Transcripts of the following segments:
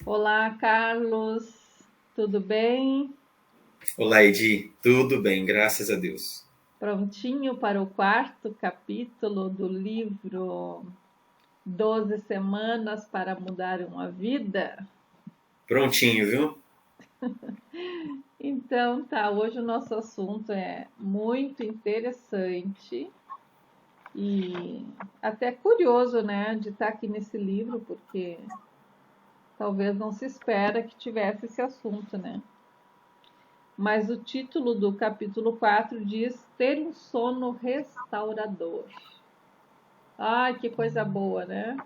Olá, Carlos, tudo bem? Olá, Edi. Tudo bem, graças a Deus. Prontinho para o quarto capítulo do livro 12 Semanas para Mudar uma Vida? Prontinho, viu? Então, tá, hoje o nosso assunto é muito interessante e até curioso, né, de estar aqui nesse livro, porque talvez não se espera que tivesse esse assunto, né? Mas o título do capítulo 4 diz ter um sono restaurador. Ai, que coisa boa, né?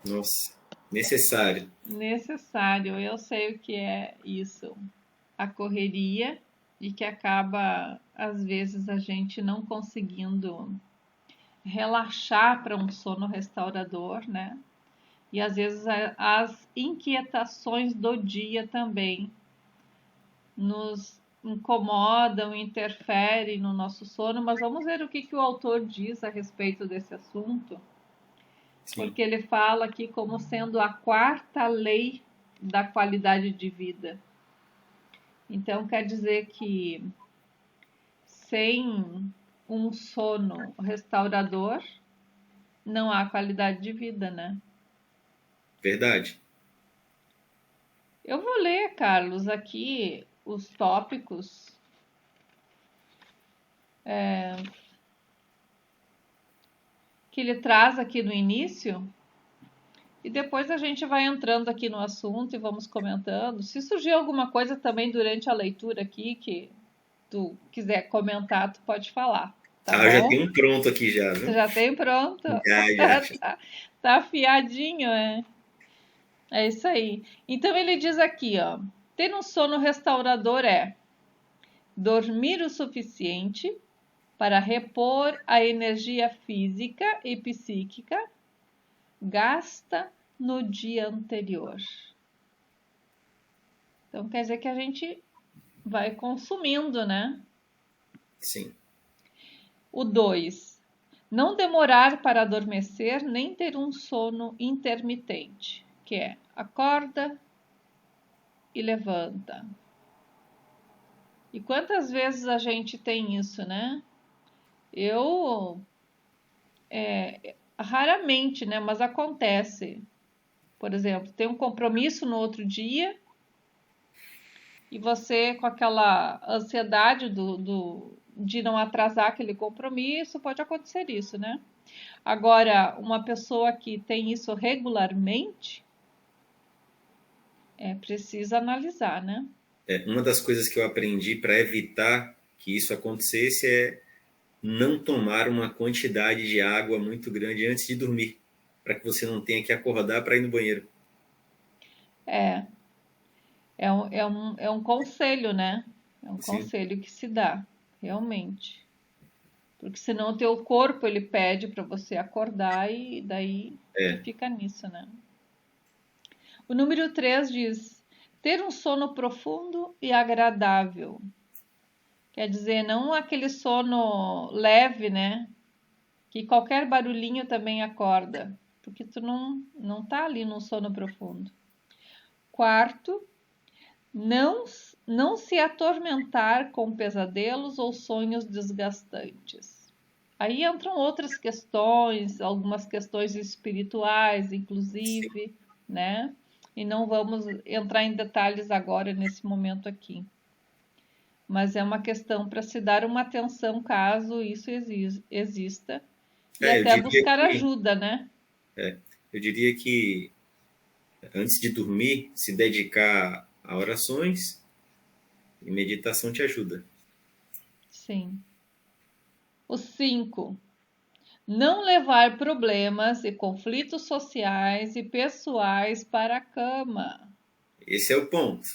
Nossa, necessário. Necessário. Eu sei o que é isso. A correria e que acaba, às vezes, a gente não conseguindo relaxar para um sono restaurador, né? E às vezes as inquietações do dia também nos incomodam, interferem no nosso sono, mas vamos ver o que, que o autor diz a respeito desse assunto, Sim. porque ele fala aqui como sendo a quarta lei da qualidade de vida. Então, quer dizer que sem um sono restaurador, não há qualidade de vida, né? Verdade. Eu vou ler, Carlos, aqui os tópicos que ele traz aqui no início. E depois a gente vai entrando aqui no assunto e vamos comentando. Se surgir alguma coisa também durante a leitura aqui que tu quiser comentar, tu pode falar, tá Ah, eu já bom? tenho um pronto aqui já, Tu viu? já tem pronto? Já. Tá, tá afiadinho, é? É isso aí. Então ele diz aqui, ó, ter um sono restaurador é dormir o suficiente para repor a energia física e psíquica gasta no dia anterior. Então quer dizer que a gente vai consumindo, né? Sim. O 2. Não demorar para adormecer nem ter um sono intermitente, que é acorda e levanta. E quantas vezes a gente tem isso, né? Eu raramente, né? Mas acontece. Por exemplo, tem um compromisso no outro dia e você, com aquela ansiedade de não atrasar aquele compromisso, pode acontecer isso, né? Agora, uma pessoa que tem isso regularmente, precisa analisar, né? Uma das coisas que eu aprendi para evitar que isso acontecesse é não tomar uma quantidade de água muito grande antes de dormir, para que você não tenha que acordar para ir no banheiro. É, é um conselho, né? É um Sim. conselho que se dá, realmente. Porque senão o teu corpo ele pede para você acordar e daí tu É. fica nisso, né? O número 3 diz: ter um sono profundo e agradável. Quer dizer, não aquele sono leve, né? Que qualquer barulhinho também acorda, porque tu não tá ali num sono profundo. Quarto, não não se atormentar com pesadelos ou sonhos desgastantes. Aí entram outras questões, algumas questões espirituais, Sim. inclusive, né? E não vamos entrar em detalhes agora nesse momento aqui. Mas é uma questão para se dar uma atenção caso isso exista e É, eu até diria buscar que, ajuda, né? eu diria que antes de dormir, se dedicar a orações e meditação te ajuda. Sim. O 5. Não levar problemas e conflitos sociais e pessoais para a cama. Esse é o ponto.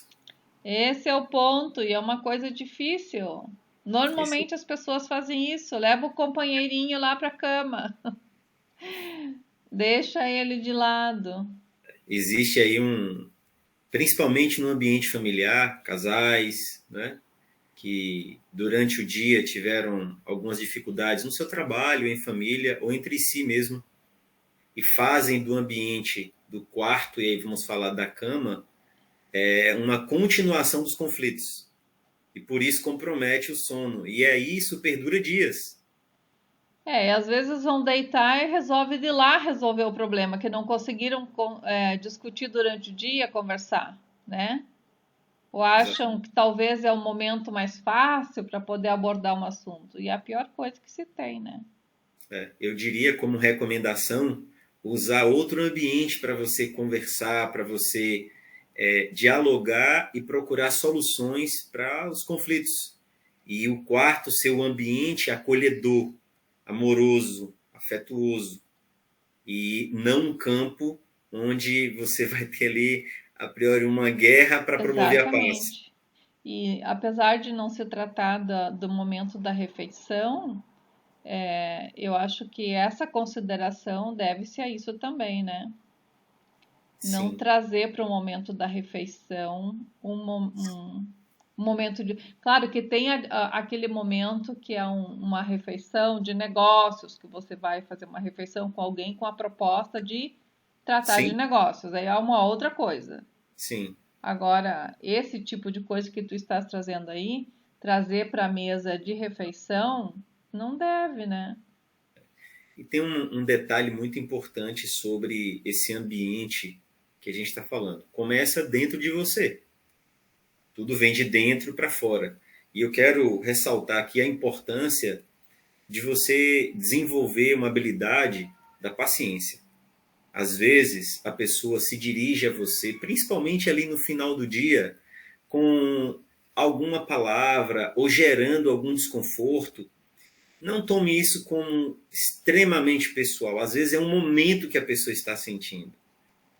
Esse é o ponto e é uma coisa difícil. Esse Normalmente as pessoas fazem isso, leva o companheirinho lá para a cama, deixa ele de lado. existe aí principalmente no ambiente familiar, casais, né, que durante o dia tiveram algumas dificuldades no seu trabalho, em família ou entre si mesmo, e fazem do ambiente do quarto, e aí vamos falar da cama, é uma continuação dos conflitos. E por isso compromete o sono. E aí isso perdura dias. E às vezes vão deitar e resolve de lá resolver o problema, que não conseguiram discutir durante o dia, conversar, né? Ou acham Exatamente. que talvez é o momento mais fácil para poder abordar um assunto. E é a pior coisa que se tem, né? Eu diria como recomendação usar outro ambiente para você conversar, para você dialogar e procurar soluções para os conflitos. E o quarto ser o ambiente acolhedor, amoroso, afetuoso, e não um campo onde você vai ter ali, a priori, uma guerra para promover a paz. Exatamente. E apesar de não se tratar do momento da refeição, eu acho que essa consideração deve-se a isso também, né? Não Sim, trazer para o momento da refeição um momento de. Claro que tem aquele momento que é uma refeição de negócios, que você vai fazer uma refeição com alguém com a proposta de tratar de sim, negócios, aí é uma outra coisa. sim. Agora, esse tipo de coisa que tu estás trazendo aí, trazer para a mesa de refeição, não deve, né? E tem um detalhe muito importante sobre esse ambiente que a gente está falando. Começa dentro de você. Tudo vem de dentro para fora. E eu quero ressaltar aqui a importância de você desenvolver uma habilidade da paciência. Às vezes, a pessoa se dirige a você, principalmente ali no final do dia, com alguma palavra ou gerando algum desconforto. Não tome isso como extremamente pessoal. Às vezes é um momento que a pessoa está sentindo.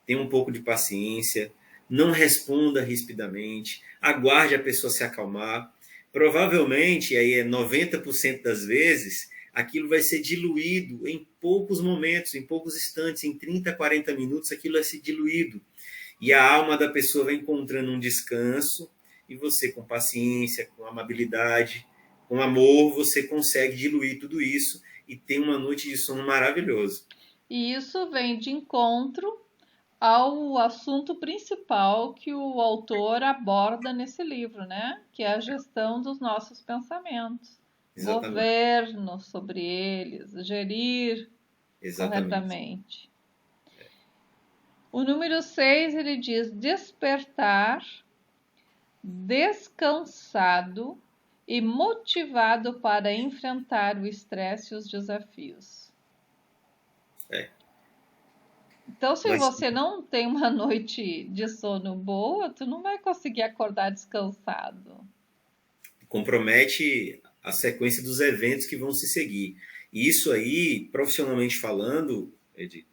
Tenha um pouco de paciência, não responda rispidamente, aguarde a pessoa se acalmar. Provavelmente, aí é 90% das vezes, aquilo vai ser diluído em poucos momentos, em poucos instantes, em 30, 40 minutos, aquilo vai ser diluído. E a alma da pessoa vai encontrando um descanso, e você, com paciência, com amabilidade, com amor, você consegue diluir tudo isso e ter uma noite de sono maravilhoso. E isso vem de encontro ao assunto principal que o autor aborda nesse livro, né? Que é a gestão dos nossos pensamentos, Exatamente. governo sobre eles, gerir Exatamente. corretamente. O número 6 ele diz despertar descansado e motivado para enfrentar o estresse e os desafios. É. Então, se Mas você não tem uma noite de sono boa, tu não vai conseguir acordar descansado. compromete a sequência dos eventos que vão se seguir. E isso aí, profissionalmente falando, Ed,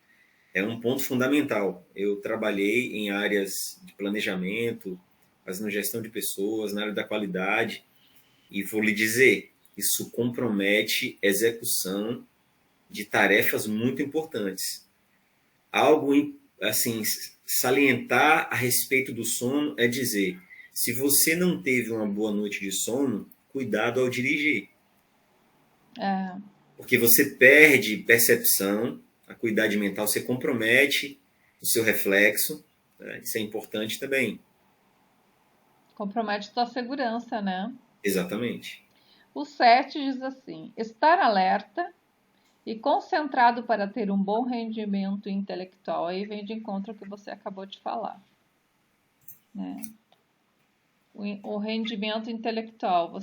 é um ponto fundamental. Eu trabalhei em áreas de planejamento, fazendo gestão de pessoas, na área da qualidade, e vou lhe dizer, isso compromete a execução de tarefas muito importantes. Algo assim, salientar a respeito do sono é dizer, se você não teve uma boa noite de sono, cuidado ao dirigir, É, porque você perde percepção, a acuidade mental, você compromete o seu reflexo, né? Isso é importante também. compromete tua segurança, né? Exatamente. O 7 diz assim: estar alerta e concentrado para ter um bom rendimento intelectual. Aí vem de encontro ao que você acabou de falar, né? O rendimento intelectual,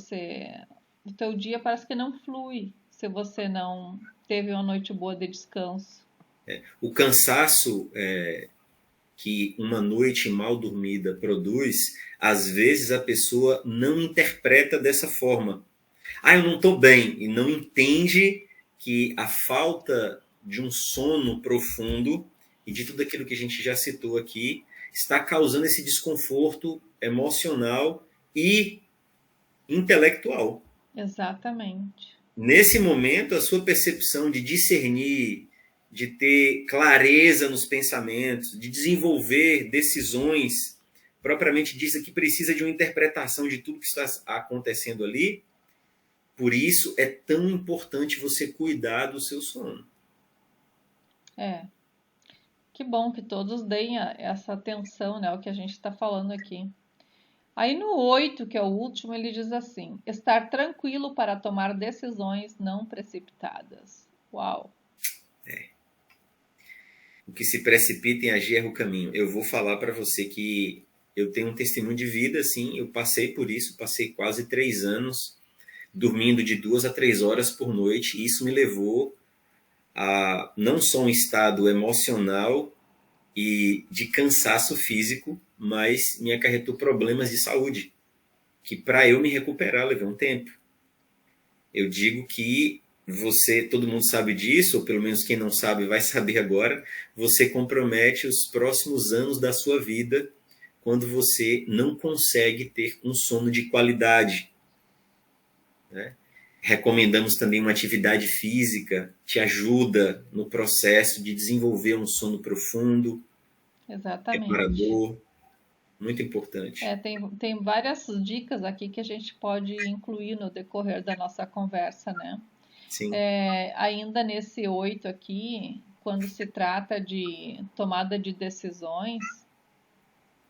o teu dia parece que não flui se você não teve uma noite boa de descanso. O cansaço que uma noite mal dormida produz, às vezes a pessoa não interpreta dessa forma. Ah, eu não estou bem, e não entende que a falta de um sono profundo e de tudo aquilo que a gente já citou aqui está causando esse desconforto emocional e intelectual. Exatamente. Nesse momento, a sua percepção de discernir, de ter clareza nos pensamentos, de desenvolver decisões propriamente dita que precisa de uma interpretação de tudo que está acontecendo ali, por isso é tão importante você cuidar do seu sono. É. Que bom que todos deem essa atenção, né, ao que a gente está falando aqui. Aí no 8, que é o último, ele diz assim: estar tranquilo para tomar decisões não precipitadas. Uau! O que se precipita em agir erra o caminho. Eu vou falar para você que eu tenho um testemunho de vida, assim, eu passei por isso, passei quase 3 anos dormindo de 2 a 3 horas por noite, e isso me levou a não só um estado emocional e de cansaço físico, mas me acarretou problemas de saúde, que para eu me recuperar levou um tempo. Eu digo que você, todo mundo sabe disso, ou pelo menos quem não sabe vai saber agora, você compromete os próximos anos da sua vida quando você não consegue ter um sono de qualidade, né? Recomendamos também uma atividade física, te ajuda no processo de desenvolver um sono profundo, Exatamente. reparador, muito importante. Tem várias dicas aqui que a gente pode incluir no decorrer da nossa conversa, né? Sim, Ainda nesse 8 aqui, quando se trata de tomada de decisões,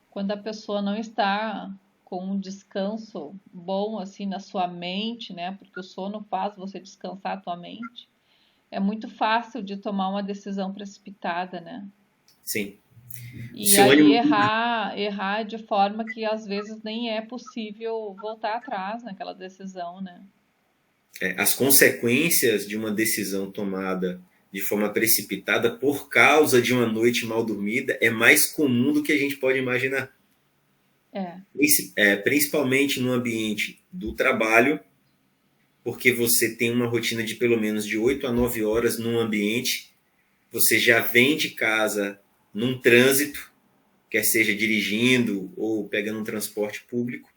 quando a pessoa não está com um descanso bom assim na sua mente, né? Porque o sono faz você descansar a tua mente. É muito fácil de tomar uma decisão precipitada, né? sim. O E seu aí ânimo, errar de forma que às vezes nem é possível voltar atrás naquela decisão, né? as consequências de uma decisão tomada de forma precipitada por causa de uma noite mal dormida é mais comum do que a gente pode imaginar. É, Principalmente no ambiente do trabalho, porque você tem uma rotina de pelo menos de 8 a 9 horas num ambiente, você já vem de casa num trânsito, quer seja dirigindo ou pegando um transporte público,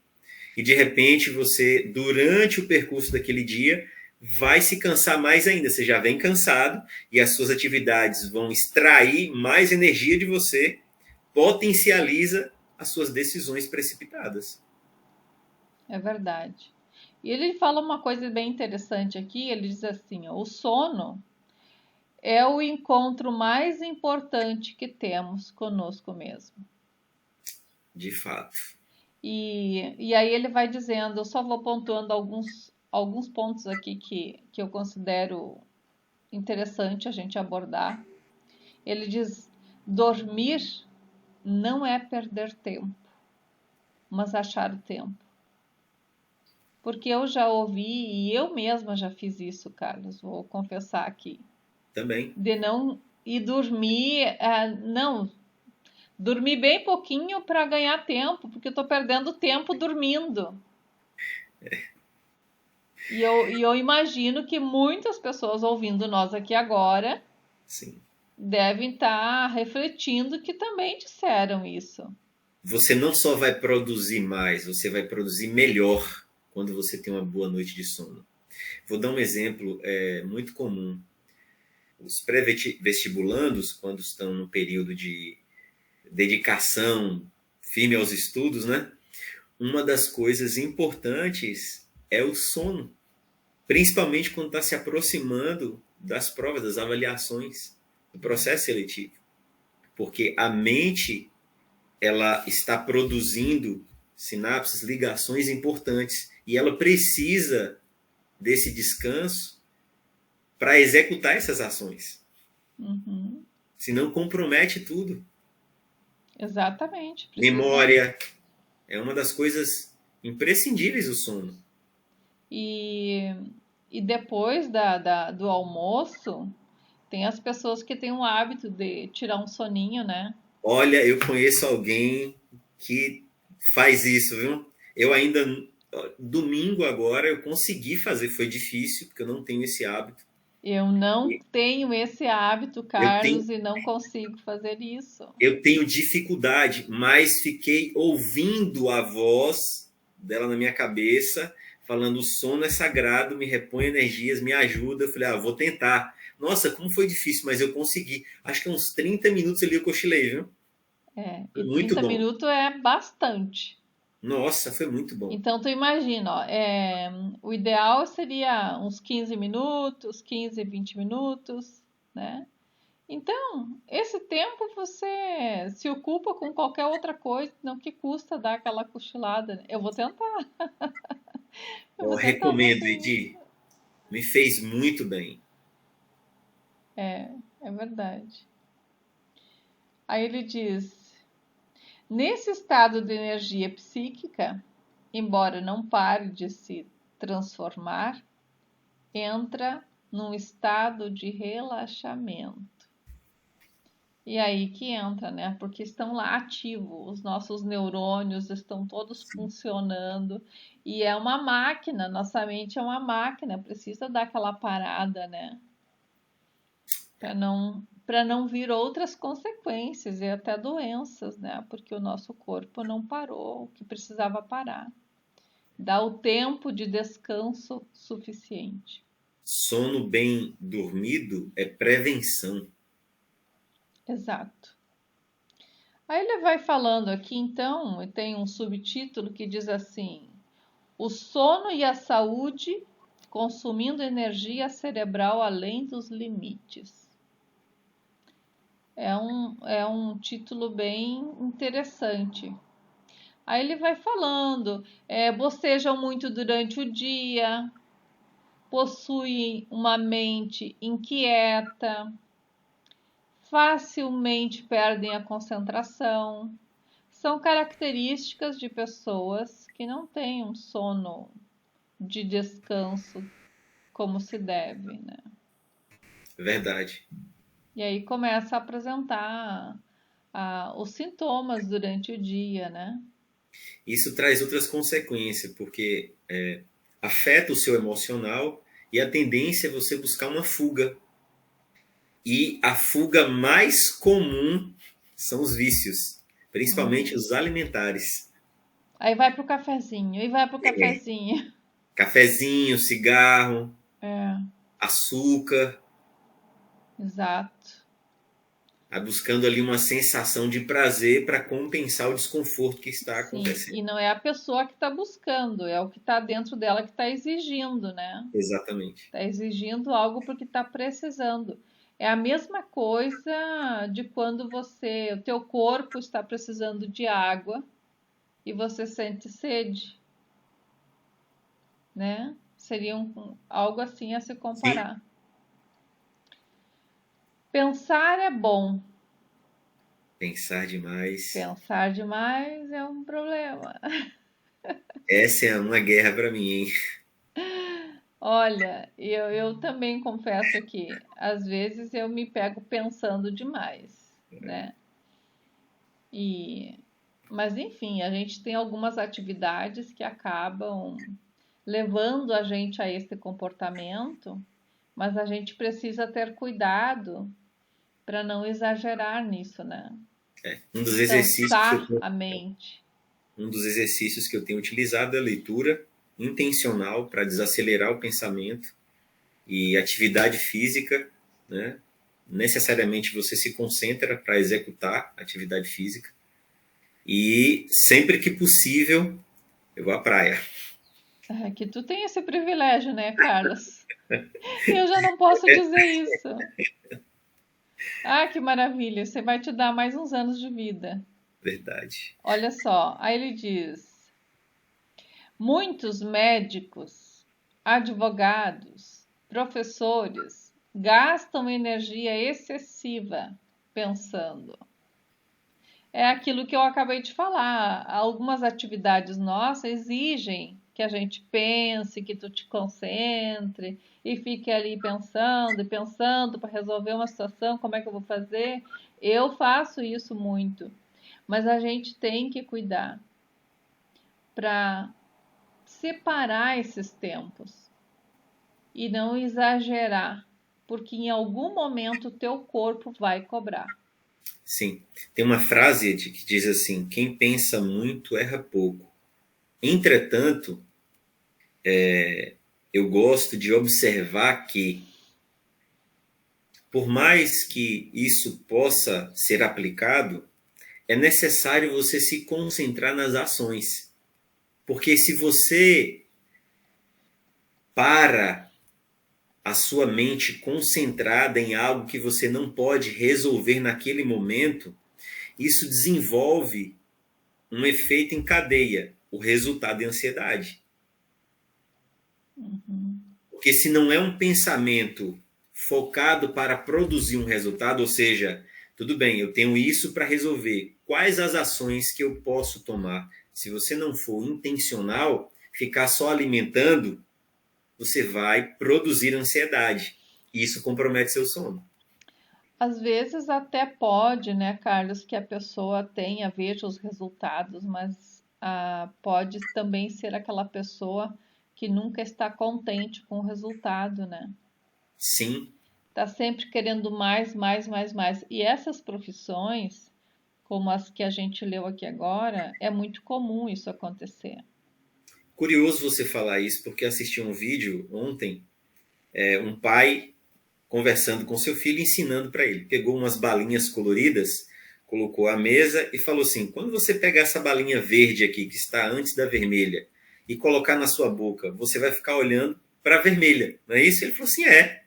e de repente você, durante o percurso daquele dia, vai se cansar mais ainda. Você já vem cansado e as suas atividades vão extrair mais energia de você, potencializa as suas decisões precipitadas. é verdade. E ele fala uma coisa bem interessante aqui, ele diz assim, ó, o sono é o encontro mais importante que temos conosco mesmo. De fato. E aí ele vai dizendo, eu só vou pontuando alguns pontos aqui que eu considero interessante a gente abordar. Ele diz: dormir não é perder tempo, mas achar o tempo. Porque eu já ouvi e eu mesma já fiz isso, Carlos, vou confessar aqui, Também. de não ir dormir, não, dormir bem pouquinho para ganhar tempo, porque eu estou perdendo tempo dormindo. E eu imagino que muitas pessoas ouvindo nós aqui agora Sim. devem estar refletindo que também disseram isso. Você não só vai produzir mais, você vai produzir melhor quando você tem uma boa noite de sono. Vou dar um exemplo muito comum. Os pré-vestibulandos, quando estão no período de dedicação firme aos estudos, né? Uma das coisas importantes é o sono, principalmente quando está se aproximando das provas, das avaliações, do processo seletivo. Porque a mente ela está produzindo sinapses, ligações importantes, e ela precisa desse descanso para executar essas ações. Uhum, Senão compromete tudo. exatamente, precisa. Memória é uma das coisas imprescindíveis do sono. E, e depois do almoço, tem as pessoas que têm o hábito de tirar um soninho, né? Olha, eu conheço alguém que faz isso, viu? Eu ainda, domingo agora, eu consegui fazer, foi difícil, porque eu não tenho esse hábito. Eu não tenho esse hábito, Eu tenho, Carlos, e não consigo fazer isso. eu tenho dificuldade, mas fiquei ouvindo a voz dela na minha cabeça, falando: o sono é sagrado, me repõe energias, me ajuda. Eu falei: vou tentar. Nossa, como foi difícil, mas eu consegui. Acho que uns 30 minutos ali eu cochilei, viu? E Foi muito 30 bom. minutos é bastante. Nossa, foi muito bom. Então, tu imagina, ó, o ideal seria uns 15 minutos, 15, 20 minutos, né? Então, esse tempo você se ocupa com qualquer outra coisa, não que custa dar aquela cochilada, né? Eu vou tentar, eu Eu vou tentar recomendo, fazer isso. Edi. Me fez muito bem. É, é verdade. Aí ele diz: nesse estado de energia psíquica, embora não pare de se transformar, entra num estado de relaxamento. E aí que entra, né? Porque estão lá ativos, os nossos neurônios estão todos Sim. funcionando e é uma máquina, nossa mente é uma máquina, precisa dar aquela parada, né? Para não vir outras consequências e até doenças, né? Porque o nosso corpo não parou o que precisava parar. Dá o tempo de descanso suficiente. Sono bem dormido é prevenção. Exato. Aí ele vai falando aqui então, e tem um subtítulo que diz assim: o sono e a saúde consumindo energia cerebral além dos limites. É um título bem interessante. Aí ele vai falando, bocejam muito durante o dia, possuem uma mente inquieta, facilmente perdem a concentração. São características de pessoas que não têm um sono de descanso como se deve, né? Verdade. E aí começa a apresentar os sintomas durante o dia, né? Isso traz outras consequências, porque afeta o seu emocional e a tendência é você buscar uma fuga. E a fuga mais comum são os vícios, principalmente Uhum. os alimentares. Aí vai pro cafezinho, e vai pro É, cafezinho. cafezinho, cigarro, É, açúcar, exato. buscando ali uma sensação de prazer para compensar o desconforto que está Sim, acontecendo. e não é a pessoa que está buscando, é o que está dentro dela que está exigindo, né? Exatamente. Está exigindo algo porque está precisando. É a mesma coisa de quando o teu corpo está precisando de água e você sente sede, né? Seria algo assim a se Sim, comparar. Pensar é bom, pensar demais. pensar demais é um problema. Essa é uma guerra para mim, hein? Olha, eu também confesso que às vezes eu me pego pensando demais, né? E, mas enfim, a gente tem algumas atividades que acabam levando a gente a esse comportamento, mas a gente precisa ter cuidado para não exagerar nisso, né? Um dos exercícios que eu Cansar tenho, a mente. um dos exercícios que eu tenho utilizado é a leitura intencional para desacelerar o pensamento e atividade física, né? Necessariamente você se concentra para executar atividade física e sempre que possível eu vou à praia. É que tu tem esse privilégio, né, Carlos? Eu já não posso dizer isso. Ah, que maravilha! Você vai te dar mais uns anos de vida. Verdade. Olha só, aí ele diz: muitos médicos, advogados, professores gastam energia excessiva pensando. É aquilo que eu acabei de falar. Algumas atividades nossas exigem que a gente pense, que tu te concentre e fique ali pensando e pensando para resolver uma situação, como é que eu vou fazer? Eu faço isso muito, mas a gente tem que cuidar para separar esses tempos e não exagerar, porque em algum momento o teu corpo vai cobrar. Sim. Tem uma frase que diz assim: quem pensa muito erra pouco. Entretanto, eu gosto de observar que, por mais que isso possa ser aplicado, é necessário você se concentrar nas ações. Porque se você para a sua mente concentrada em algo que você não pode resolver naquele momento, isso desenvolve um efeito em cadeia, o resultado é ansiedade. Uhum. Porque se não é um pensamento focado para produzir um resultado, ou seja, tudo bem, eu tenho isso para resolver, quais as ações que eu posso tomar? Se você não for intencional, ficar só alimentando, você vai produzir ansiedade. E isso compromete seu sono. Às vezes até pode, né, Carlos, que a pessoa tenha, veja os resultados, mas pode também ser aquela pessoa que nunca está contente com o resultado, né? Sim, Está sempre querendo mais, mais, mais, mais. E essas profissões, como as que a gente leu aqui agora, é muito comum isso acontecer. curioso você falar isso, porque assisti um vídeo ontem, um pai conversando com seu filho, ensinando para ele. Pegou umas balinhas coloridas, colocou à mesa e falou assim: quando você pegar essa balinha verde aqui, que está antes da vermelha, e colocar na sua boca, você vai ficar olhando para a vermelha, não é isso? Ele falou assim: é.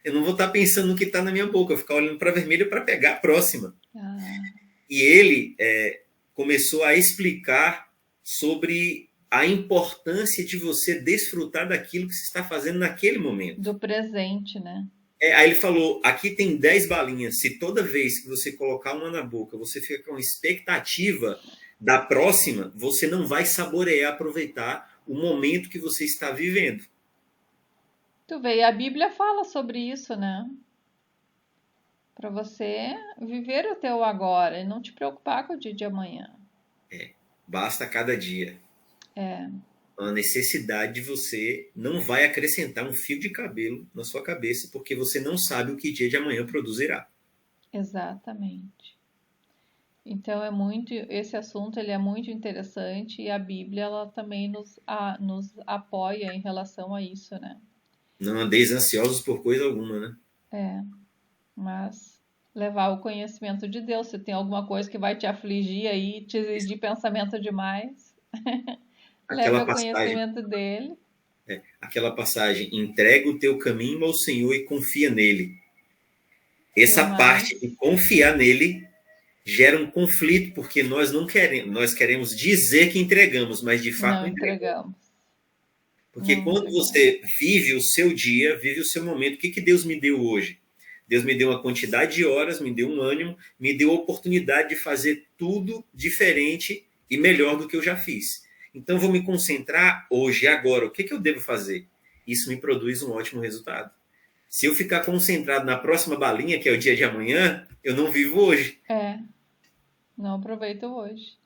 Eu não vou estar pensando no que está na minha boca, eu vou ficar olhando para a vermelha para pegar a próxima. Ah, E ele começou a explicar sobre a importância de você desfrutar daquilo que você está fazendo naquele momento. do presente, né? Aí ele falou, aqui tem 10 balinhas, se toda vez que você colocar uma na boca, você fica com expectativa da próxima, você não vai saborear, aproveitar o momento que você está vivendo. Tu vê, e a Bíblia fala sobre isso, né? Para você viver o teu agora e não te preocupar com o dia de amanhã. Basta cada dia. É, A necessidade de você não vai acrescentar um fio de cabelo na sua cabeça, porque você não sabe o que dia de amanhã produzirá. exatamente. Então é muito, esse assunto ele é muito interessante e a Bíblia ela também nos apoia em relação a isso, né? Não andeis ansiosos por coisa alguma, né? É, mas levar o conhecimento de Deus, se tem alguma coisa que vai te afligir aí, te exigir pensamento demais, leve Aquela ao passagem, conhecimento dele. entrega o teu caminho ao Senhor e confia nele. E o Essa parte de mais, confiar nele gera um conflito, porque nós não queremos, nós queremos dizer que entregamos, mas de fato não não entregamos. entregamos, Porque não quando entregamos. você vive o seu dia, vive o seu momento, o que Deus me deu hoje? Deus me deu uma quantidade de horas, me deu um ânimo, me deu a oportunidade de fazer tudo diferente e melhor do que eu já fiz. Então, vou me concentrar hoje, agora. O que eu devo fazer? Isso me produz um ótimo resultado. Se eu ficar concentrado na próxima balinha, que é o dia de amanhã, eu não vivo hoje. É, não aproveito hoje.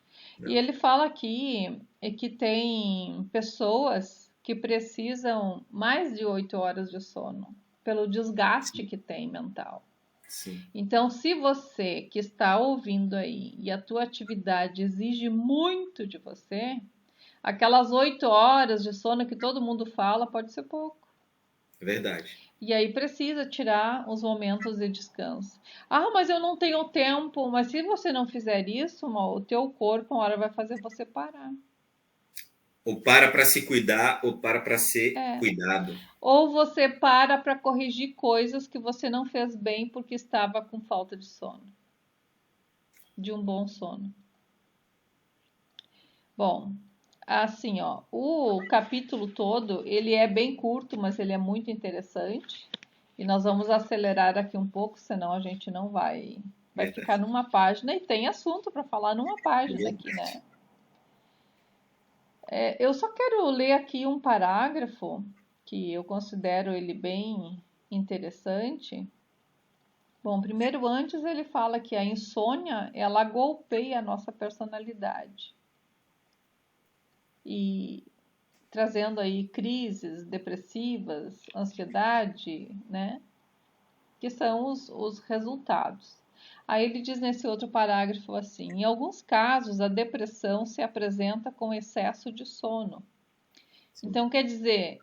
E Não. ele fala aqui que tem pessoas que precisam mais de 8 horas de sono, pelo desgaste Sim, que tem mental. sim. Então, se você que está ouvindo aí e a tua atividade exige muito de você, aquelas 8 horas de sono que todo mundo fala pode ser pouco. É verdade. E aí precisa tirar os momentos de descanso. Ah, mas eu não tenho tempo. Mas se você não fizer isso, o teu corpo uma hora vai fazer você parar. Ou para se cuidar, ou para ser É. cuidado. Ou você para corrigir coisas que você não fez bem porque estava com falta de sono, de um bom sono. Bom, assim, ó, o capítulo todo, ele é bem curto, mas ele é muito interessante. E nós vamos acelerar aqui um pouco, senão a gente não vai ficar Verdade. numa página e tem assunto para falar numa É página aqui, verdade. né? Eu só quero ler aqui um parágrafo que eu considero ele bem interessante. Bom, primeiro antes ele fala que a insônia, ela golpeia a nossa personalidade. E trazendo aí crises depressivas, ansiedade, né? Que são os resultados. Aí ele diz nesse outro parágrafo assim: em alguns casos, a depressão se apresenta com excesso de sono. Sim. Então, quer dizer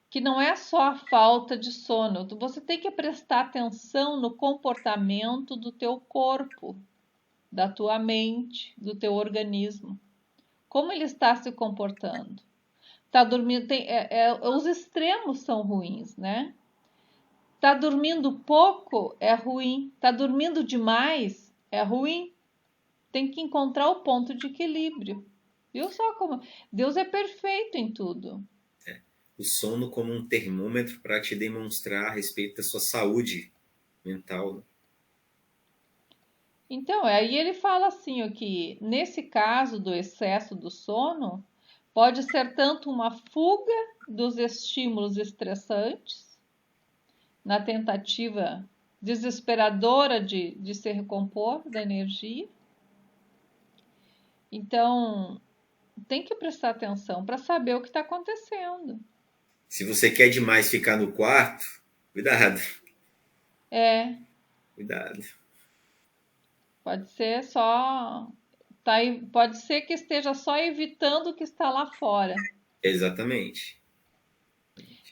que não é só a falta de sono, você tem que prestar atenção no comportamento do teu corpo, da tua mente, do teu organismo. Como ele está se comportando? Tá dormindo, os extremos são ruins, né? Tá dormindo pouco é ruim, tá dormindo demais é ruim. Tem que encontrar o ponto de equilíbrio. Viu só como Deus é perfeito em tudo. O sono como um termômetro para te demonstrar a respeito da sua saúde mental, né? Então, aí ele fala assim, ó, que nesse caso do excesso do sono, pode ser tanto uma fuga dos estímulos estressantes, na tentativa desesperadora de se recompor da energia. Então, tem que prestar atenção para saber o que está acontecendo. Se você quer demais ficar no quarto, cuidado, É, cuidado. pode ser só. Pode ser que esteja só evitando o que está lá fora. Exatamente.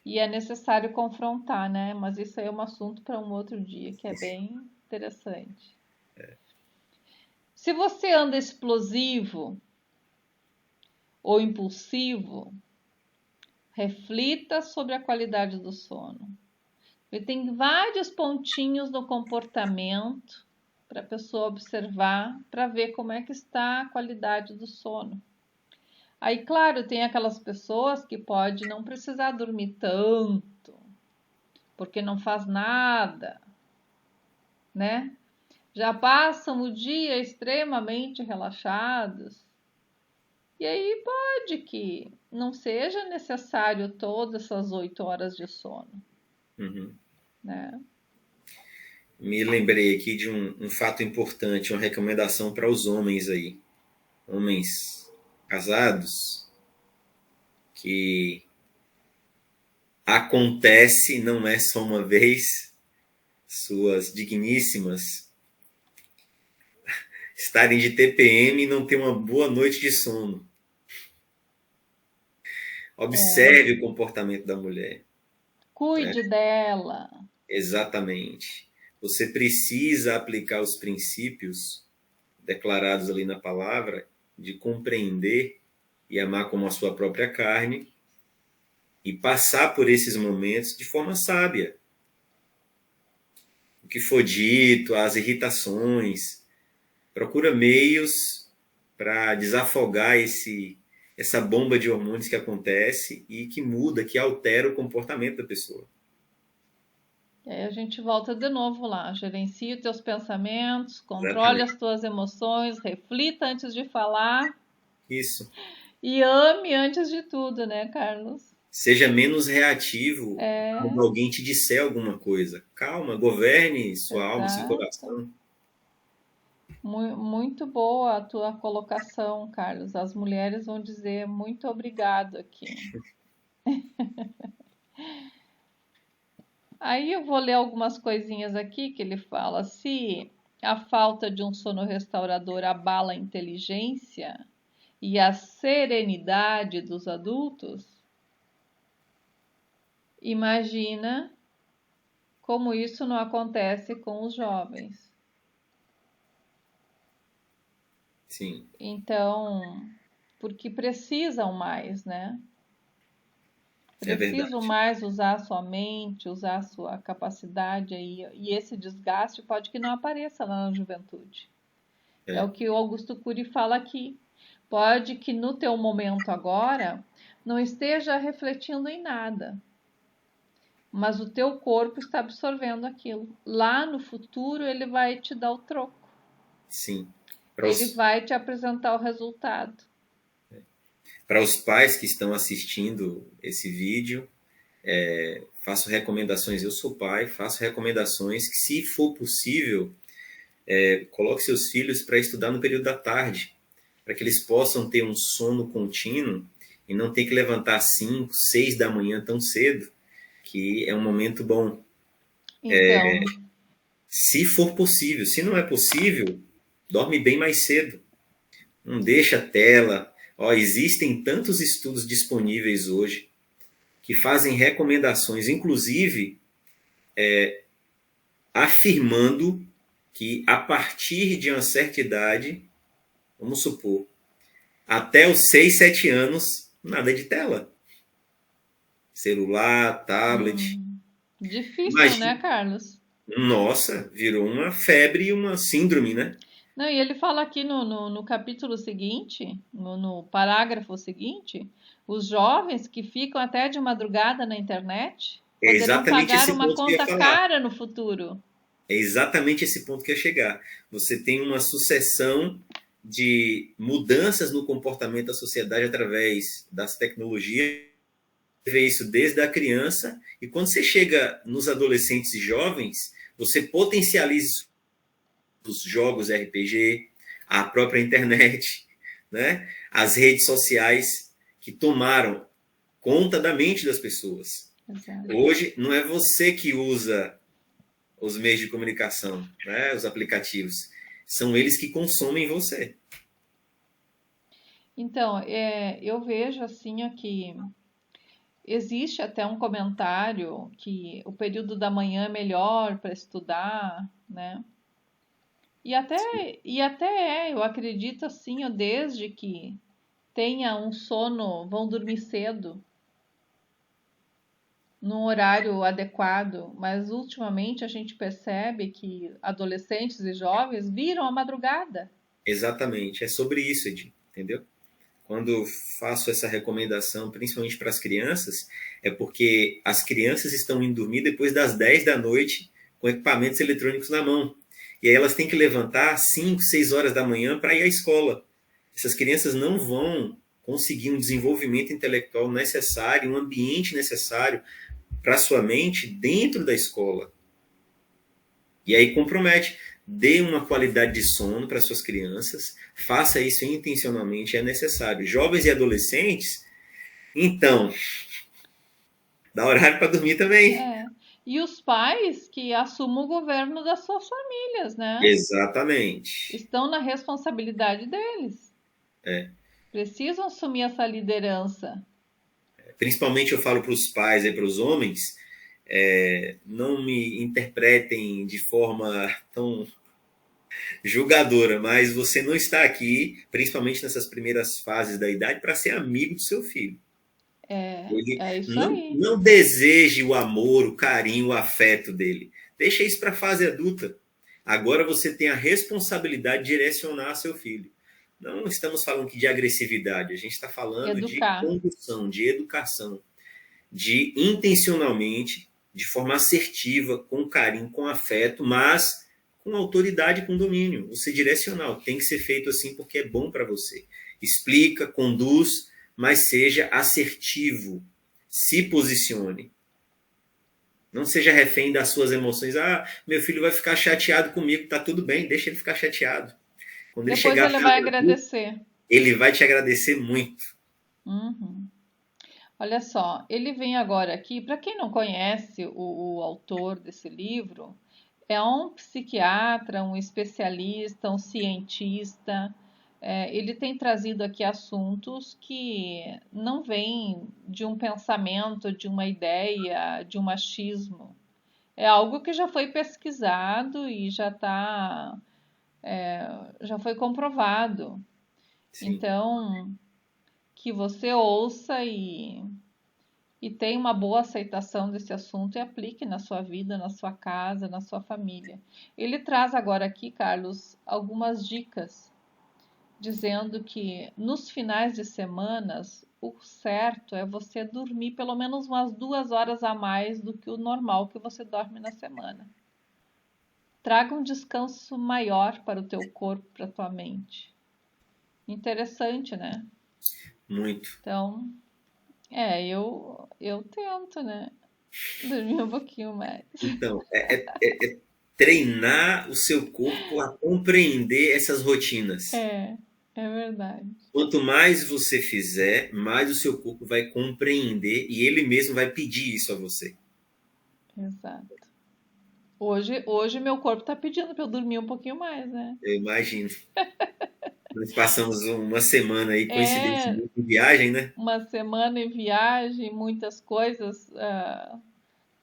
E é necessário confrontar, né? Mas isso aí é um assunto para um outro dia, que é bem interessante. Se você anda explosivo ou impulsivo, reflita sobre a qualidade do sono. E tem vários pontinhos no comportamento para a pessoa observar, para ver como é que está a qualidade do sono. Aí, claro, tem aquelas pessoas que pode não precisar dormir tanto, porque não faz nada, né? Já passam o dia extremamente relaxados. E aí pode que não seja necessário todas essas 8 horas de sono, Uhum. né? Me lembrei aqui de um fato importante, uma recomendação para os homens aí. Homens casados, que acontece, não é só uma vez, suas digníssimas estarem de TPM e não ter uma boa noite de sono. É, Observe o comportamento da mulher. cuide dela. Exatamente. Você precisa aplicar os princípios declarados ali na palavra de compreender e amar como a sua própria carne e passar por esses momentos de forma sábia. O que for dito, as irritações, procura meios para desafogar essa bomba de hormônios que acontece e que muda, que altera o comportamento da pessoa. E aí a gente volta de novo lá. Gerencie os teus pensamentos, controle Exatamente. as tuas emoções, reflita antes de falar Isso. e ame antes de tudo, né, Carlos? Seja menos reativo quando É, alguém te disser alguma coisa. Calma, governe sua alma, seu exato. coração. Muito boa a tua colocação, Carlos. As mulheres vão dizer muito obrigado aqui. Aí eu vou ler algumas coisinhas aqui que ele fala. Se a falta de um sono restaurador abala a inteligência e a serenidade dos adultos, imagina como isso não acontece com os jovens. Sim, Então, porque precisam mais, né? é Precisam verdade. mais usar a sua mente, usar a sua capacidade aí, e esse desgaste pode que não apareça lá na juventude. É É, o que o Augusto Cury fala aqui. Pode que no teu momento agora não esteja refletindo em nada, mas o teu corpo está absorvendo aquilo. Lá no futuro ele vai te dar o troco. sim. Ele vai te apresentar o resultado. Para os pais que estão assistindo esse vídeo, faço recomendações. Eu sou pai, faço recomendações que, se for possível, coloque seus filhos para estudar no período da tarde, para que eles possam ter um sono contínuo e não ter que levantar 5, 6 da manhã tão cedo, que é um momento bom. Então, Se for possível. Se não é possível, dorme bem mais cedo. Não deixa a tela. Ó, existem tantos estudos disponíveis hoje que fazem recomendações, inclusive afirmando que a partir de uma certa idade, vamos supor, até os 6, 7 anos, nada de tela. Celular, tablet. Difícil, né, Imagina, Carlos? nossa, virou uma febre, uma síndrome, né? Não, e ele fala aqui no capítulo seguinte, no parágrafo seguinte, os jovens que ficam até de madrugada na internet É poderão exatamente pagar esse uma ponto que eu ia conta falar. cara no futuro. É exatamente esse ponto que eu ia chegar. Você tem uma sucessão de mudanças no comportamento da sociedade através das tecnologias. Você vê isso desde a criança, e quando você chega nos adolescentes e jovens, você potencializa os jogos RPG, a própria internet, né? As redes sociais que tomaram conta da mente das pessoas. Exato. Hoje não é você que usa os meios de comunicação, né? Os aplicativos. São eles que consomem você. Então, eu vejo assim ó, que existe até um comentário que o período da manhã é melhor para estudar, né? E até eu acredito assim, ó, desde que tenha um sono, vão dormir cedo, num horário adequado, mas ultimamente a gente percebe que adolescentes e jovens viram a madrugada. Exatamente. É sobre isso, Edi, entendeu? Quando faço essa recomendação, principalmente para as crianças, é porque as crianças estão indo dormir depois das 10 da noite com equipamentos eletrônicos na mão. E aí elas têm que levantar às 5, 6 horas da manhã para ir à escola. Essas crianças não vão conseguir um desenvolvimento intelectual necessário, um ambiente necessário para a sua mente dentro da escola. E aí compromete. Dê uma qualidade de sono para suas crianças, faça isso intencionalmente, é necessário. Jovens e adolescentes, então, dá horário para dormir também. É. E os pais que assumam o governo das suas famílias, né? Exatamente. Estão na responsabilidade deles. É. Precisam assumir essa liderança. Principalmente eu falo para os pais e para os homens, não me interpretem de forma tão julgadora, mas você não está aqui, principalmente nessas primeiras fases da idade, para ser amigo do seu filho. Ele É isso não, aí. não deseje o amor, o carinho, o afeto dele. Deixa isso para a fase adulta. Agora você tem a responsabilidade de direcionar seu filho. Não estamos falando aqui de agressividade, a gente está falando de Educar. condução, de educação, de intencionalmente, de forma assertiva, com carinho, com afeto, mas com autoridade e com domínio. Você direcional. Tem que ser feito assim porque é bom para você. Explica, conduz, mas seja assertivo. Se posicione. Não seja refém das suas emoções. Ah, meu filho vai ficar chateado comigo. Tá tudo bem, deixa ele ficar chateado. Quando ele Depois chegar a ele vai fase adulta, agradecer. ele vai te agradecer muito. Uhum. Olha só, ele vem agora aqui. Para quem não conhece o autor desse livro, é um psiquiatra, um especialista, um cientista. Ele tem trazido aqui assuntos que não vêm de um pensamento, de uma ideia, de um achismo. É algo que já foi pesquisado e já foi comprovado. Sim. Então, que você ouça e tenha uma boa aceitação desse assunto e aplique na sua vida, na sua casa, na sua família. Ele traz agora aqui, Carlos, algumas dicas, dizendo que nos finais de semanas o certo é você dormir pelo menos umas 2 horas a mais do que o normal que você dorme na semana. Traga um descanso maior para o teu corpo, para a tua mente. Interessante, né? Muito. Então, eu tento, né? Dormir um pouquinho mais. Então, é treinar o seu corpo a compreender essas rotinas. É verdade. Quanto mais você fizer, mais o seu corpo vai compreender e ele mesmo vai pedir isso a você. Exato. Hoje meu corpo tá pedindo para eu dormir um pouquinho mais, né? Eu imagino. Nós passamos uma semana aí, É coincidentemente, em viagem, né? uma semana em viagem, muitas coisas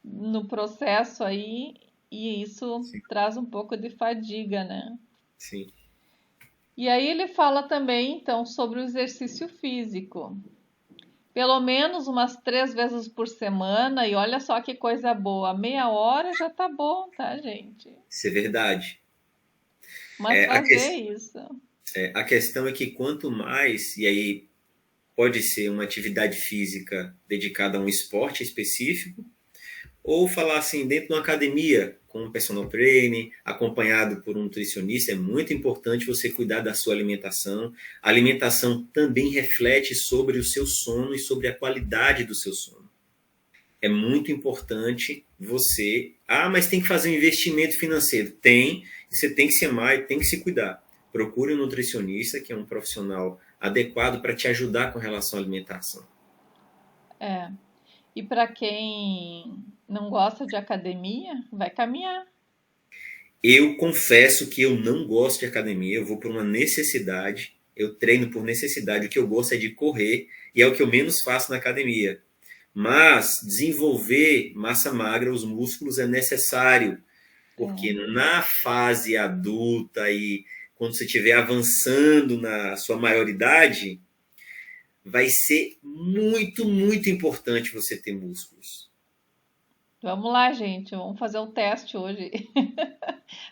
no processo aí, e isso Sim, traz um pouco de fadiga, né? sim. E aí ele fala também, então, sobre o exercício físico. Pelo menos umas 3 vezes por semana, e olha só que coisa boa, meia hora já tá bom, tá, gente? Isso é verdade. Mas É, fazer isso. a questão é que quanto mais, e aí pode ser uma atividade física dedicada a um esporte específico, ou falar assim, dentro de uma academia, com um personal trainer, acompanhado por um nutricionista, é muito importante você cuidar da sua alimentação. A alimentação também reflete sobre o seu sono e sobre a qualidade do seu sono. É muito importante você. Ah, mas tem que fazer um investimento financeiro. Tem, e você tem que se amar e tem que se cuidar. Procure um nutricionista, que é um profissional adequado para te ajudar com relação à alimentação. É. E para quem não gosta de academia, vai caminhar. Eu confesso que eu não gosto de academia, eu vou por uma necessidade, eu treino por necessidade, o que eu gosto é de correr e é o que eu menos faço na academia. Mas desenvolver massa magra, os músculos é necessário, porque É. na fase adulta e quando você estiver avançando na sua maioridade, vai ser muito, muito importante você ter músculos. Vamos lá, gente, vamos fazer o teste hoje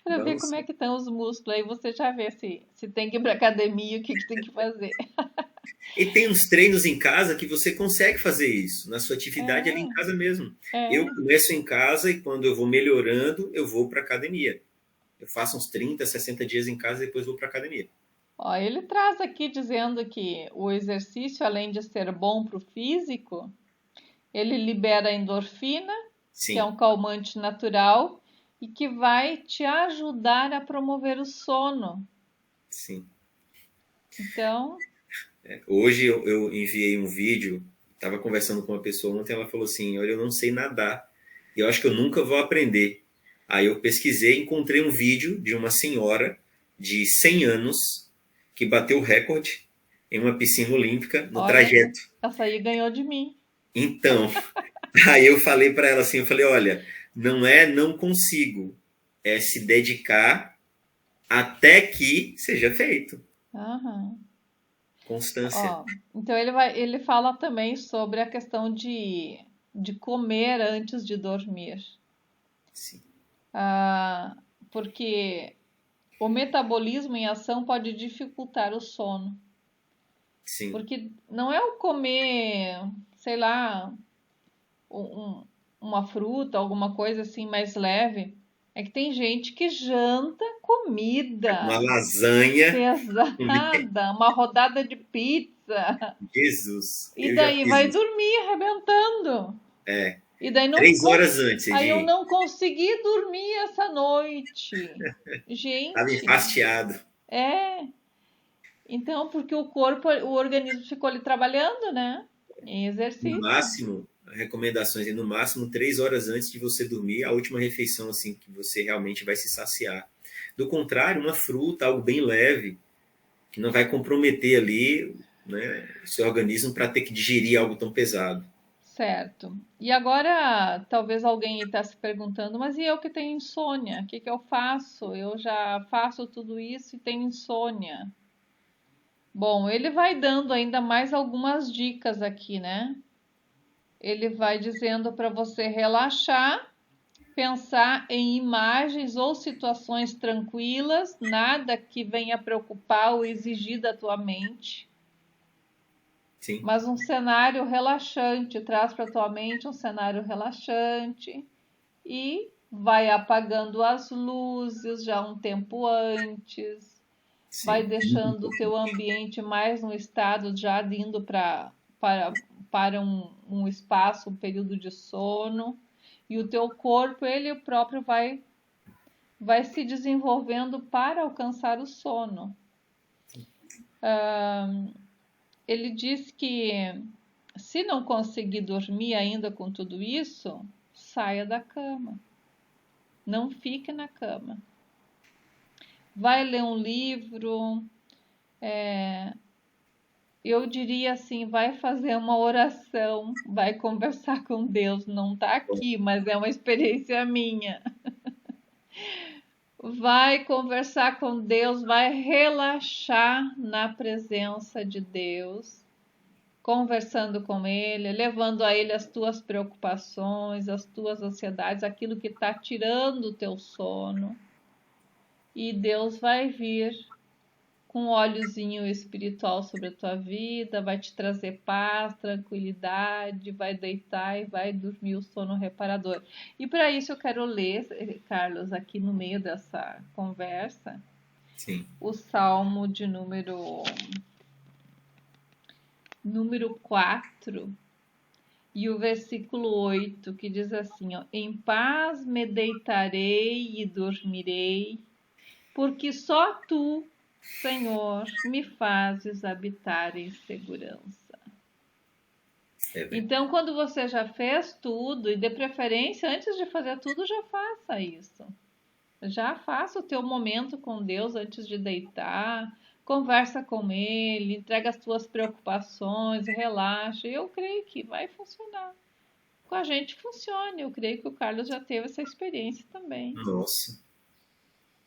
para ver Vamos. como é que estão os músculos. Aí você já vê se tem que ir para academia, o que que tem que fazer. E tem uns treinos em casa que você consegue fazer isso, na sua atividade ali em É, casa mesmo. Eu é. começo em casa e quando eu vou melhorando, eu vou para academia. Eu faço uns 30, 60 dias em casa e depois vou para academia. Ó, ele traz aqui dizendo que o exercício, além de ser bom para o físico, ele libera endorfina, que é Sim, um calmante natural e que vai te ajudar a promover o sono. sim. Então, Hoje eu enviei um vídeo, estava conversando com uma pessoa ontem, ela falou assim, olha, eu não sei nadar, e eu acho que eu nunca vou aprender. Aí eu pesquisei e encontrei um vídeo de uma senhora de 100 anos que bateu o recorde em uma piscina olímpica no olha, trajeto. essa aí ganhou de mim. Então, aí eu falei para ela assim, eu falei, olha, não é não consigo, é se dedicar até que seja feito. Aham. Constância. Ó, então ele fala também sobre a questão de comer antes de dormir. Sim, Ah, porque o metabolismo em ação pode dificultar o sono. sim. Porque não é o comer, sei lá, um- uma fruta, alguma coisa assim mais leve. É que tem gente que janta Uma comida lasanha. pesada, uma rodada de pizza, Jesus, e eu já daí fiz vai isso. dormir arrebentando. É, E daí não 3 horas antes, aí eu Edinho. não consegui dormir essa noite. Tava Gente, enfastiado. é. Então, porque o corpo, o organismo ficou ali trabalhando, né? Em No exercício. máximo, recomendações, no máximo 3 horas antes de você dormir, a última refeição, assim, que você realmente vai se saciar. Do contrário, uma fruta, algo bem leve, que não vai comprometer ali, né, o seu organismo para ter que digerir algo tão pesado. Certo. E agora, talvez alguém está se perguntando, mas e eu que tenho insônia? O que que eu faço? Eu já faço tudo isso e tenho insônia. Bom, ele vai dando ainda mais algumas dicas aqui, né? Ele vai dizendo para você relaxar, pensar em imagens ou situações tranquilas, nada que venha preocupar ou exigir da tua mente, Sim, mas um cenário relaxante, traz para tua mente um cenário relaxante e vai apagando as luzes já um tempo antes, vai sim. deixando o teu ambiente mais no estado já de indo para um espaço, um período de sono, e o teu corpo, ele próprio vai se desenvolvendo para alcançar o sono. Ele diz que se não conseguir dormir ainda com tudo isso, saia da cama, não fique na cama. Vai ler um livro, eu diria assim, vai fazer uma oração, vai conversar com Deus. Não está aqui, mas é uma experiência minha. Vai conversar com Deus, vai relaxar na presença de Deus. conversando com ele, levando a ele as tuas preocupações, as tuas ansiedades, aquilo que está tirando o teu sono. E Deus vai vir com um óleozinho espiritual sobre a tua vida, vai te trazer paz, tranquilidade, vai deitar e vai dormir o sono reparador. E para isso eu quero ler, Carlos, aqui no meio dessa conversa, Sim. o Salmo de número 4 e o versículo 8, que diz assim, ó, em paz me deitarei e dormirei, porque só tu, Senhor, me fazes habitar em segurança. Então, quando você já fez tudo, e de preferência, antes de fazer tudo, já faça isso. Já faça o teu momento com Deus antes de deitar, conversa com Ele, entrega as tuas preocupações, relaxa. Eu creio que vai funcionar. Com a gente funciona. Eu creio que o Carlos já teve essa experiência também. Nossa,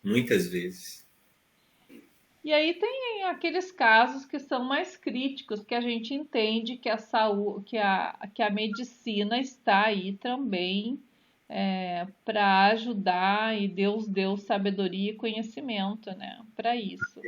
muitas vezes. E aí tem aqueles casos que são mais críticos, que a gente entende que a saúde, que a medicina está aí também para ajudar, e Deus deu sabedoria e conhecimento, né, para isso.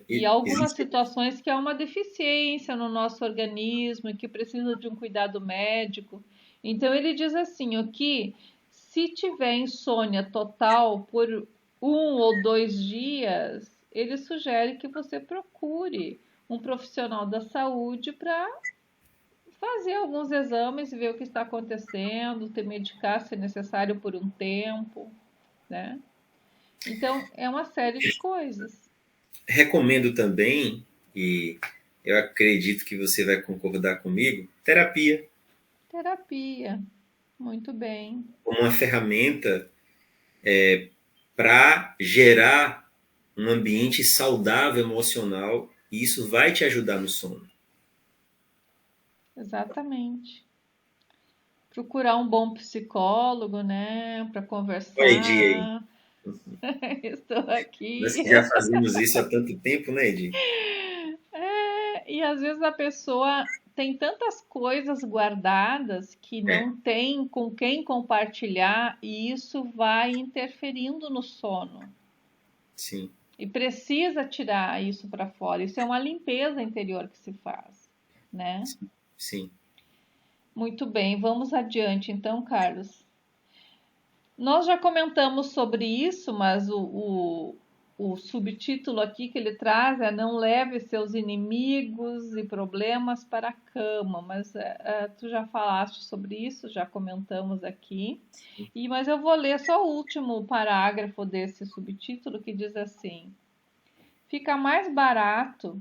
E algumas situações que há uma deficiência no nosso organismo, que precisa de um cuidado médico. Então ele diz assim, o que se tiver insônia total por 1 ou 2 dias, ele sugere que você procure um profissional da saúde para fazer alguns exames e ver o que está acontecendo, te medicar se necessário por um tempo, né? Então, é uma série de coisas. Recomendo também, e eu acredito que você vai concordar comigo, terapia. Terapia, muito bem. Como uma ferramenta para gerar um ambiente saudável emocional, e isso vai te ajudar no sono. Exatamente. Procurar um bom psicólogo, né, para conversar. Oi, Edi, aí. Estou aqui. Nós que já fazemos isso há tanto tempo, né, Edi? E às vezes a pessoa tem tantas coisas guardadas que não tem com quem compartilhar, e isso vai interferindo no sono. Sim. E precisa tirar isso para fora. Isso é uma limpeza interior que se faz, né? Sim. Muito bem, vamos adiante então, Carlos. Nós já comentamos sobre isso, mas o subtítulo aqui que ele traz é Não leve seus inimigos e problemas para a cama. Mas tu já falaste sobre isso, já comentamos aqui. Mas eu vou ler só o último parágrafo desse subtítulo, que diz assim: fica mais barato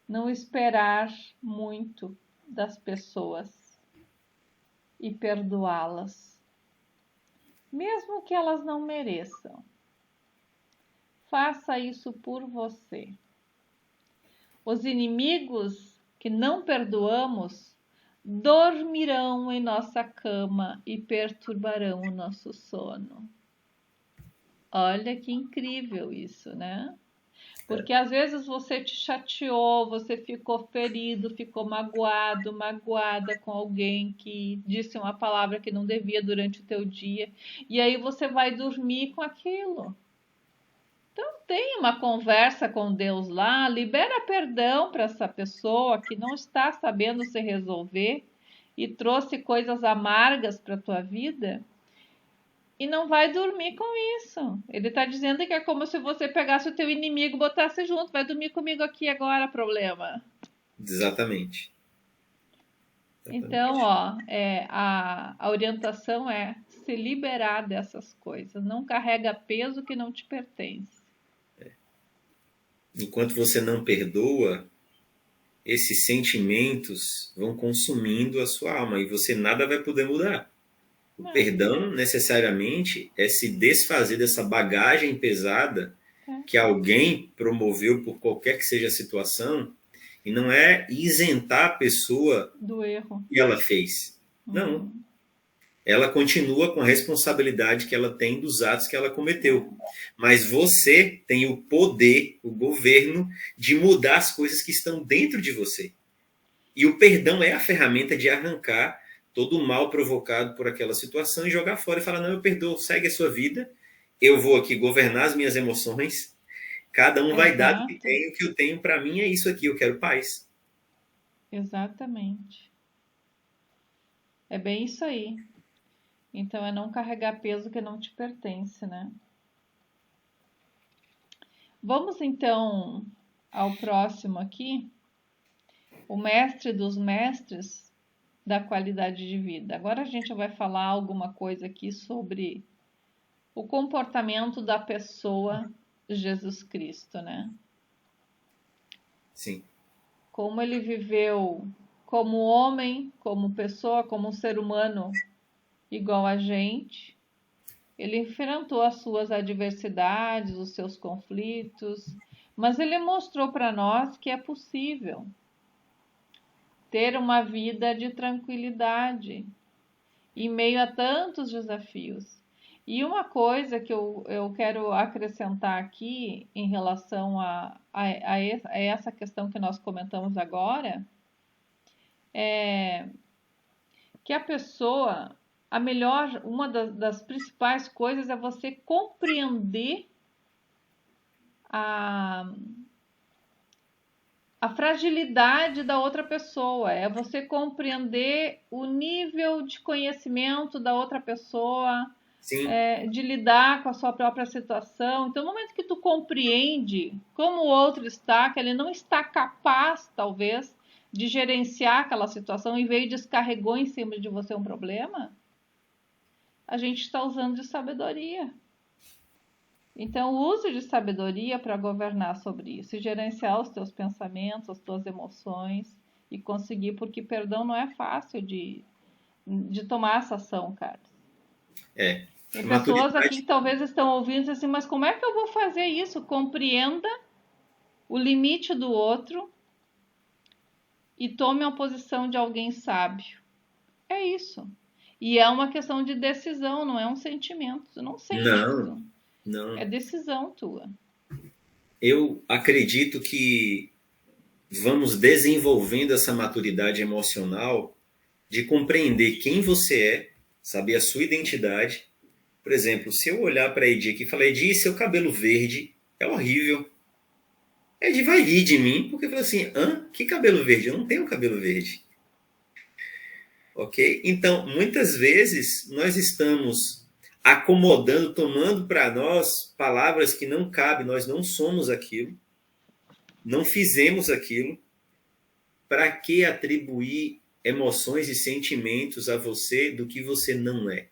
não esperar muito das pessoas e perdoá-las, mesmo que elas não mereçam. Faça isso por você. Os inimigos que não perdoamos dormirão em nossa cama e perturbarão o nosso sono. Olha que incrível isso, né? Porque às vezes você te chateou, você ficou ferido, ficou magoada com alguém que disse uma palavra que não devia durante o teu dia, e aí você vai dormir com aquilo. Então tem uma conversa com Deus lá, libera perdão para essa pessoa que não está sabendo se resolver e trouxe coisas amargas para a tua vida. E não vai dormir com isso. Ele está dizendo que é como se você pegasse o teu inimigo e botasse junto. Vai dormir comigo aqui agora, problema. Exatamente. Então, a orientação é se liberar dessas coisas. Não carrega peso que não te pertence. Enquanto você não perdoa, esses sentimentos vão consumindo a sua alma e você nada vai poder mudar. O perdão, necessariamente, é se desfazer dessa bagagem pesada que alguém promoveu por qualquer que seja a situação, e não é isentar a pessoa do erro que ela fez. Não. Ela continua com a responsabilidade que ela tem dos atos que ela cometeu. Mas você tem o poder, o governo, de mudar as coisas que estão dentro de você. E o perdão é a ferramenta de arrancar todo o mal provocado por aquela situação e jogar fora e falar, não, eu perdoo, segue a sua vida, eu vou aqui governar as minhas emoções, cada um vai dar do que Exato, tem, o que eu tenho para mim é isso aqui, eu quero paz. exatamente. É bem isso aí. Então é não carregar peso que não te pertence, né? Vamos então ao próximo aqui, o mestre dos mestres da qualidade de vida. Agora a gente vai falar alguma coisa aqui sobre o comportamento da pessoa Jesus Cristo, né? Sim, Como ele viveu como homem, como pessoa, como um ser humano igual a gente. Ele enfrentou as suas adversidades, os seus conflitos, mas ele mostrou para nós que é possível ter uma vida de tranquilidade em meio a tantos desafios. E uma coisa que eu quero acrescentar aqui em relação a essa questão que nós comentamos agora, é que a pessoa, uma das principais coisas é você compreender a, a fragilidade da outra pessoa, é você compreender o nível de conhecimento da outra pessoa, sim, de lidar com a sua própria situação. Então, no momento que tu compreende como o outro está, que ele não está capaz, talvez, de gerenciar aquela situação e veio e descarregou em cima de você um problema, a gente está usando de sabedoria. Então, o uso de sabedoria para governar sobre isso e gerenciar os teus pensamentos, as tuas emoções e conseguir, porque perdão não é fácil de tomar essa ação, Carlos. é. Tem A pessoas aqui que maturidade, talvez estão ouvindo assim, mas como é que eu vou fazer isso? Compreenda o limite do outro e tome a posição de alguém sábio. É isso. E é uma questão de decisão, não é um sentimento. Tu não sente não, isso. É não. decisão tua. Eu acredito que vamos desenvolvendo essa maturidade emocional de compreender quem você é, saber a sua identidade. Por exemplo, se eu olhar para a Edi aqui e falar, Edi, seu cabelo verde é horrível. A Edi vai rir de mim porque fala assim, hã? Que cabelo verde? Eu não tenho cabelo verde. Ok? Então, muitas vezes nós estamos acomodando, tomando para nós palavras que não cabem, nós não somos aquilo, não fizemos aquilo. Para que atribuir emoções e sentimentos a você do que você não é?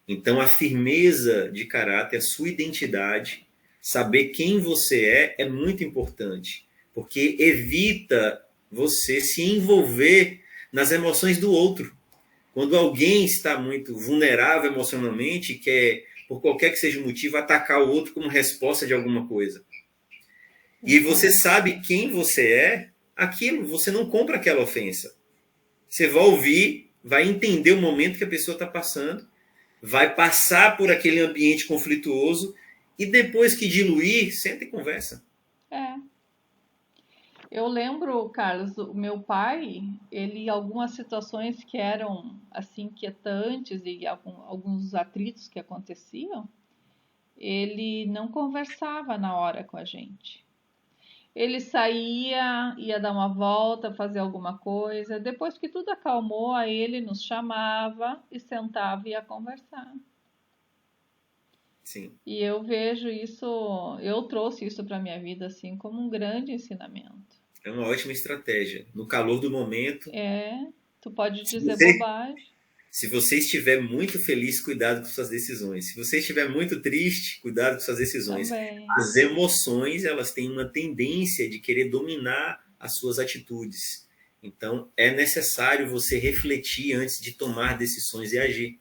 Então, a firmeza de caráter, a sua identidade, saber quem você é muito importante, porque evita você se envolver nas emoções do outro. Quando alguém está muito vulnerável emocionalmente e quer, por qualquer que seja o motivo, atacar o outro como resposta de alguma coisa. E você Exato. sabe quem você é, aquilo, você não compra aquela ofensa. Você vai ouvir, vai entender o momento que a pessoa está passando, vai passar por aquele ambiente conflituoso e depois que diluir, senta e conversa. É. Eu lembro, Carlos, o meu pai, ele, em algumas situações que eram assim inquietantes e alguns atritos que aconteciam, ele não conversava na hora com a gente. Ele saía, ia dar uma volta, fazer alguma coisa. Depois que tudo acalmou, aí ele nos chamava e sentava e ia conversar. Sim, E eu vejo isso, eu trouxe isso para minha vida assim como um grande ensinamento. é uma ótima estratégia. No calor do momento, É, tu pode se dizer você, bobagem se você estiver muito feliz, cuidado com suas decisões. Se você estiver muito triste, cuidado com suas decisões. também. As emoções, elas têm uma tendência de querer dominar as suas atitudes. Então, é necessário você refletir antes de tomar decisões e agir.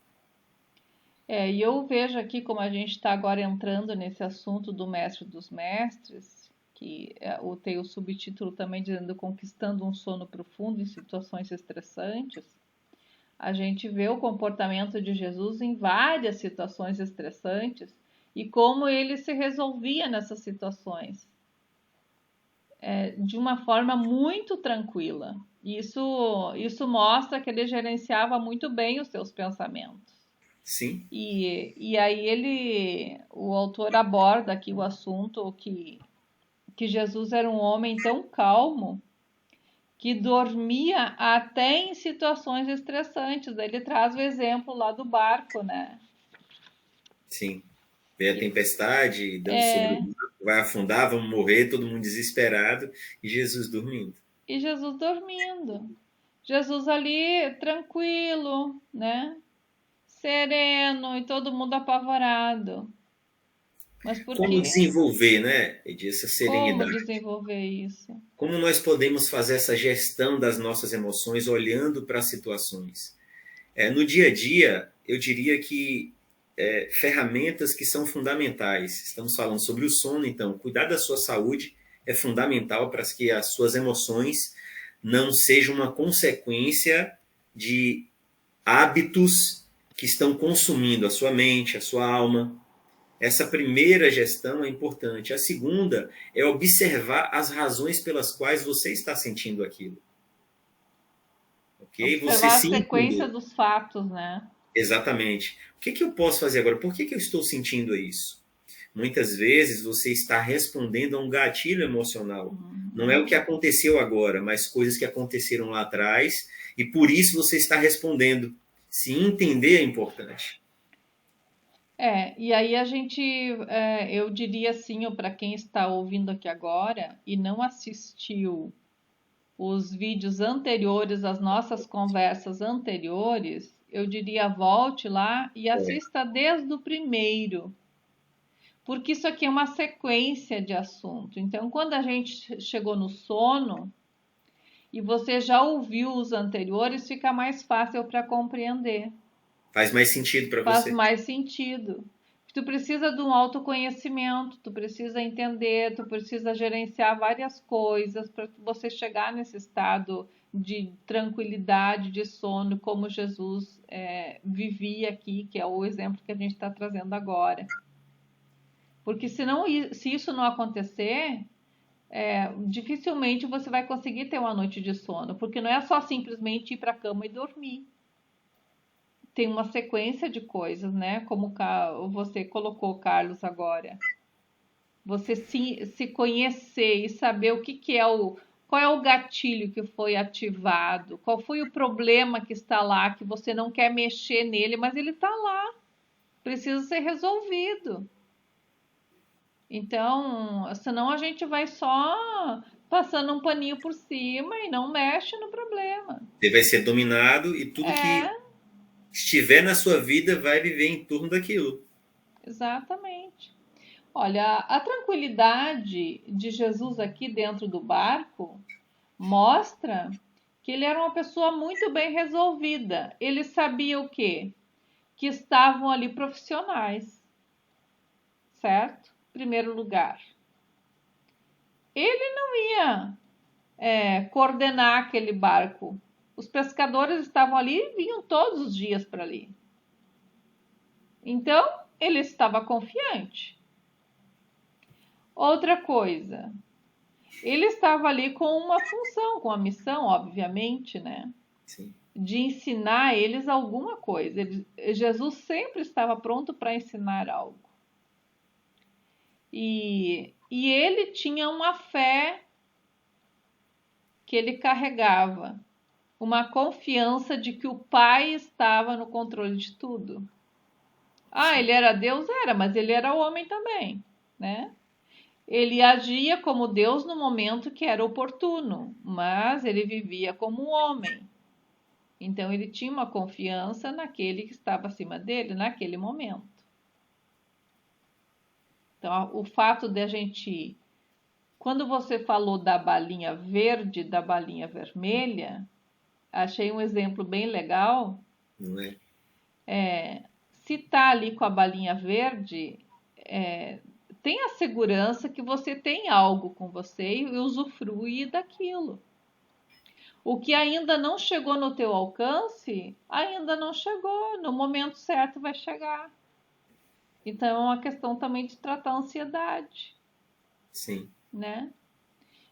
É, e eu vejo aqui como a gente está agora entrando nesse assunto do mestre dos mestres, que tem o subtítulo também dizendo Conquistando um sono profundo em situações estressantes. A gente vê o comportamento de Jesus em várias situações estressantes e como ele se resolvia nessas situações. de uma forma muito tranquila. Isso mostra que ele gerenciava muito bem os seus pensamentos. Sim. E aí o autor aborda aqui o assunto que Jesus era um homem tão calmo que dormia até em situações estressantes. Ele traz o exemplo lá do barco, né? Sim. Vem a tempestade dando sobre o É, barco, vai afundar, vamos morrer, todo mundo desesperado e Jesus dormindo. e Jesus dormindo. Jesus ali tranquilo, né? Sereno e todo mundo apavorado. Mas por Como quê? desenvolver, né, Edi, essa Como serenidade? desenvolver isso? Como nós podemos fazer essa gestão das nossas emoções olhando para as situações? No dia a dia, eu diria que ferramentas que são fundamentais. Estamos falando sobre o sono, então, cuidar da sua saúde é fundamental para que as suas emoções não sejam uma consequência de hábitos que estão consumindo a sua mente, a sua alma. Essa primeira gestão é importante. A segunda é observar as razões pelas quais você está sentindo aquilo. Ok? Você Observar a se sequência entender. dos fatos, né? Exatamente. O que eu posso fazer agora? Por que eu estou sentindo isso? Muitas vezes você está respondendo a um gatilho emocional. Não é o que aconteceu agora, mas coisas que aconteceram lá atrás, e por isso você está respondendo. Se entender é importante. E aí eu diria assim, para quem está ouvindo aqui agora e não assistiu os vídeos anteriores, as nossas conversas anteriores, eu diria volte lá e É. assista desde o primeiro, porque isso aqui é uma sequência de assunto. Então, quando a gente chegou no sono e você já ouviu os anteriores, fica mais fácil para compreender. Faz mais sentido para Faz você. mais sentido. Tu precisa de um autoconhecimento, tu precisa entender, tu precisa gerenciar várias coisas para você chegar nesse estado de tranquilidade, de sono, como Jesus vivia aqui, que é o exemplo que a gente está trazendo agora. Porque se isso não acontecer, dificilmente você vai conseguir ter uma noite de sono, porque não é só simplesmente ir para a cama e dormir. Tem uma sequência de coisas, né? Como você colocou, Carlos, agora. Você se conhecer e saber o que é qual é o gatilho que foi ativado, qual foi o problema que está lá, que você não quer mexer nele, mas ele está lá, precisa ser resolvido. Então, senão a gente vai só passando um paninho por cima e não mexe no problema. Ele vai ser dominado e tudo que É, estiver na sua vida vai viver em torno daquilo. exatamente. Olha, a tranquilidade de Jesus aqui dentro do barco mostra que ele era uma pessoa muito bem resolvida. Ele sabia o quê? Que estavam ali profissionais, certo? Em primeiro lugar. Ele não ia coordenar aquele barco. Os pescadores estavam ali e vinham todos os dias para ali. Então, ele estava confiante. Outra coisa, ele estava ali com uma função, com a missão, obviamente, né? Sim. De ensinar eles alguma coisa. Jesus sempre estava pronto para ensinar algo. E ele tinha uma fé que ele carregava, uma confiança de que o Pai estava no controle de tudo. Ah, Sim. ele era Deus? Era, mas ele era homem também, né? Ele agia como Deus no momento que era oportuno, mas ele vivia como um homem. Então ele tinha uma confiança naquele que estava acima dele naquele momento. Então o fato de a gente, quando você falou da balinha verde, da balinha vermelha, achei um exemplo bem legal. Não é? Se tá ali com a balinha verde, tenha a segurança que você tem algo com você e usufrui daquilo. O que ainda não chegou no teu alcance, ainda não chegou. No momento certo vai chegar. Então é uma questão também de tratar a ansiedade, Sim. né?